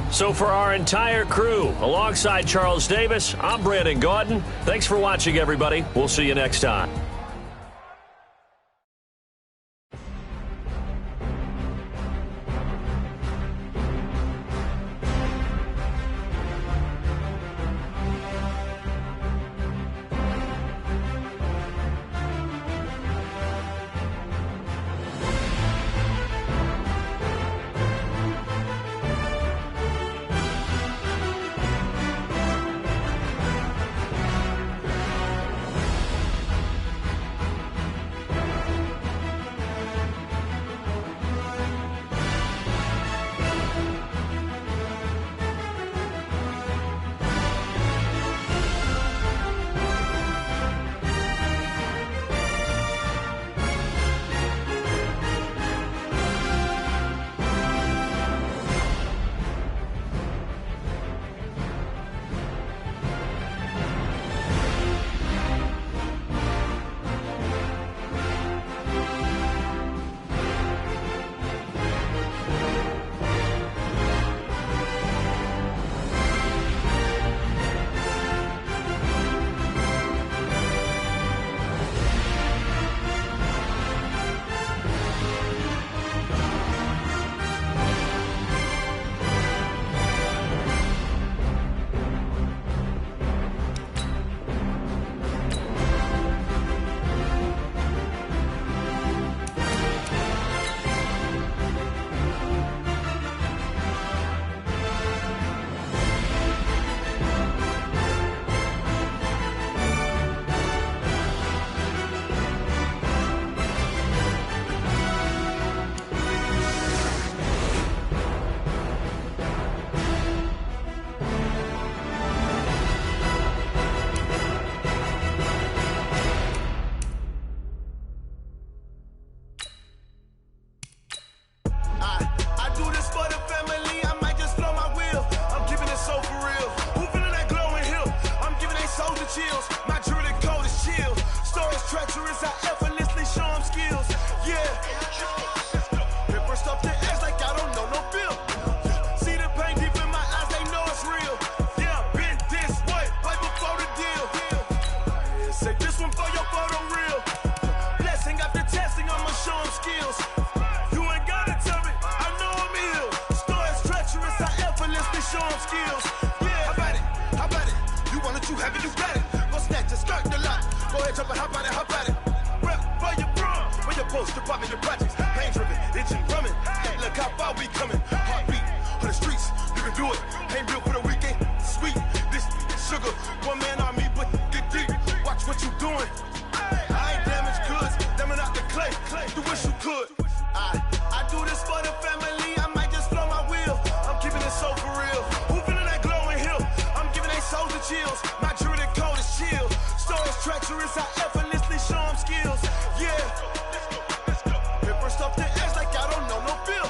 So for our entire crew, alongside Charles Davis, I'm Brandon Gaudin. Thanks for watching, everybody. We'll see you next time. Say this one for your photo reel. Blessing after testing, I'ma show jumping, hop at it. Rep for your bro, for your post, your popping your projects. Pain driven, itching, drumming. Hey, look how far we coming. Heartbeat on the streets, you can do it. Ain't built for the weekend. Sweet, this sugar, one man army, but get deep. Watch what you doing. I ain't damaged goods, damn it out the clay. You wish you could. I do this for the family. I might just blow my wheel. I'm keeping it so for real. Who feeling that glowing hill? I'm giving they souls the chills. My jewelry cold is chill. Stories treacherous, I effortlessly show them skills. Yeah. Hit first off the edge like I don't know no feel.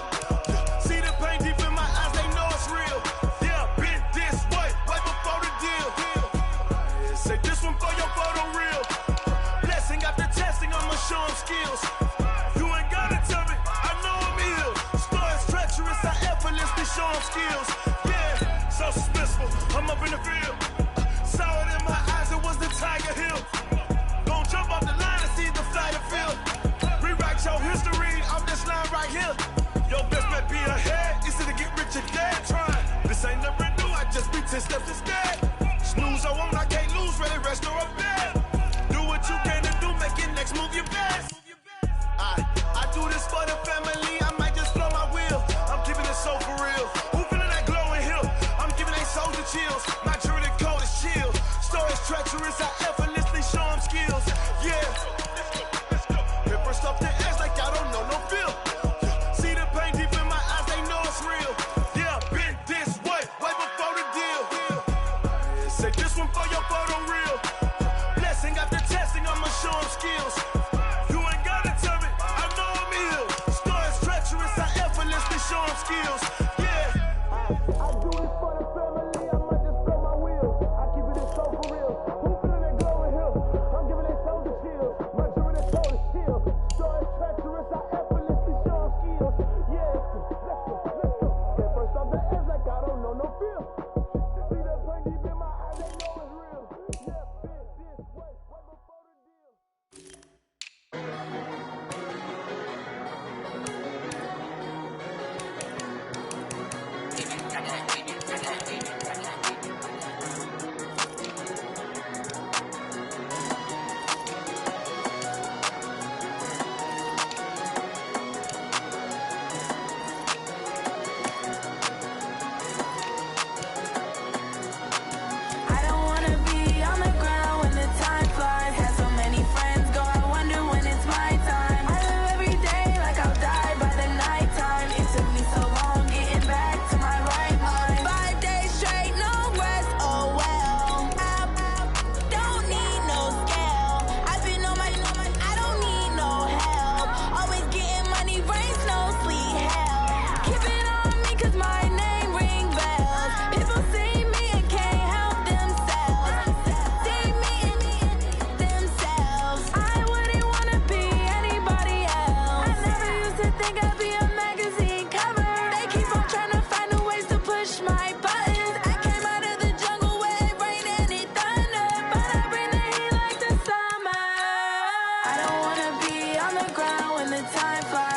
See the pain deep in my eyes, they know it's real. Yeah, been this way, right before the deal. Say this one for your photo real. Blessing after testing, I'ma show them skills. You ain't gotta tell me, I know I'm ill. Stories treacherous, I effortlessly show them skills. Yeah, so suspenseful, I'm up in the field. Saw it in my eyes, it was the Tiger Hill. Gon' jump off the line and see the flight of field. Rewrite your history off this line right here. Your best bet be ahead, easy to get rich or dead trying. This ain't never new, I just be 10 steps instead. Snooze, I won't, I can't lose, ready, rest or a bed. Do what you can to do, make your next move your best. I do this for the family, I might just blow my wheel. I'm keeping it so for real. Who feeling that glowing hill? I'm giving they souls the chills. My jewelry cold is chill. Stories treacherous, I effortlessly show them skills. Yeah. Hit first off the edge like I don't know no feel. See the pain deep in my eyes, they know it's real. Yeah, been this way, way before the deal. Say this one for your photo real. Blessing after testing, I'ma show them skills. You ain't gotta tell me, I know I'm ill. Stories treacherous, I effortlessly show them skills. Yeah. I do this for the family, I might just blow my wheel. I keep it so for real. Who feeling that glowing hill? I'm giving they souls the chills. My jewelry is cold as chill. Stories treacherous, I effortlessly show them skills. Yeah, let's go. Get first off the edge like I don't know no feel. See that pain deep in my eyes, they know it's real. Yeah, been this way, way before the deal. I don't wanna be on the ground when the time flies. Had so many friends go, I wonder when it's my time. I live every day like I'll die by the nighttime. It took me so long getting back to my right mind. 5 days straight, no rest, oh well. I don't need no scale. I've been on my, I don't need no help. Always getting money, rain, snow, sleet, hell. Keep it on me 'cause my name ring bells. People see me and can't help themselves. See me and themselves. I wouldn't wanna be anybody else. I never used to think I'd be a magazine cover. They keep on trying to find new ways to push my buttons. I came out of the jungle where it rained and it thundered, but I bring the heat like the summer. I don't wanna be on the ground when the time flies.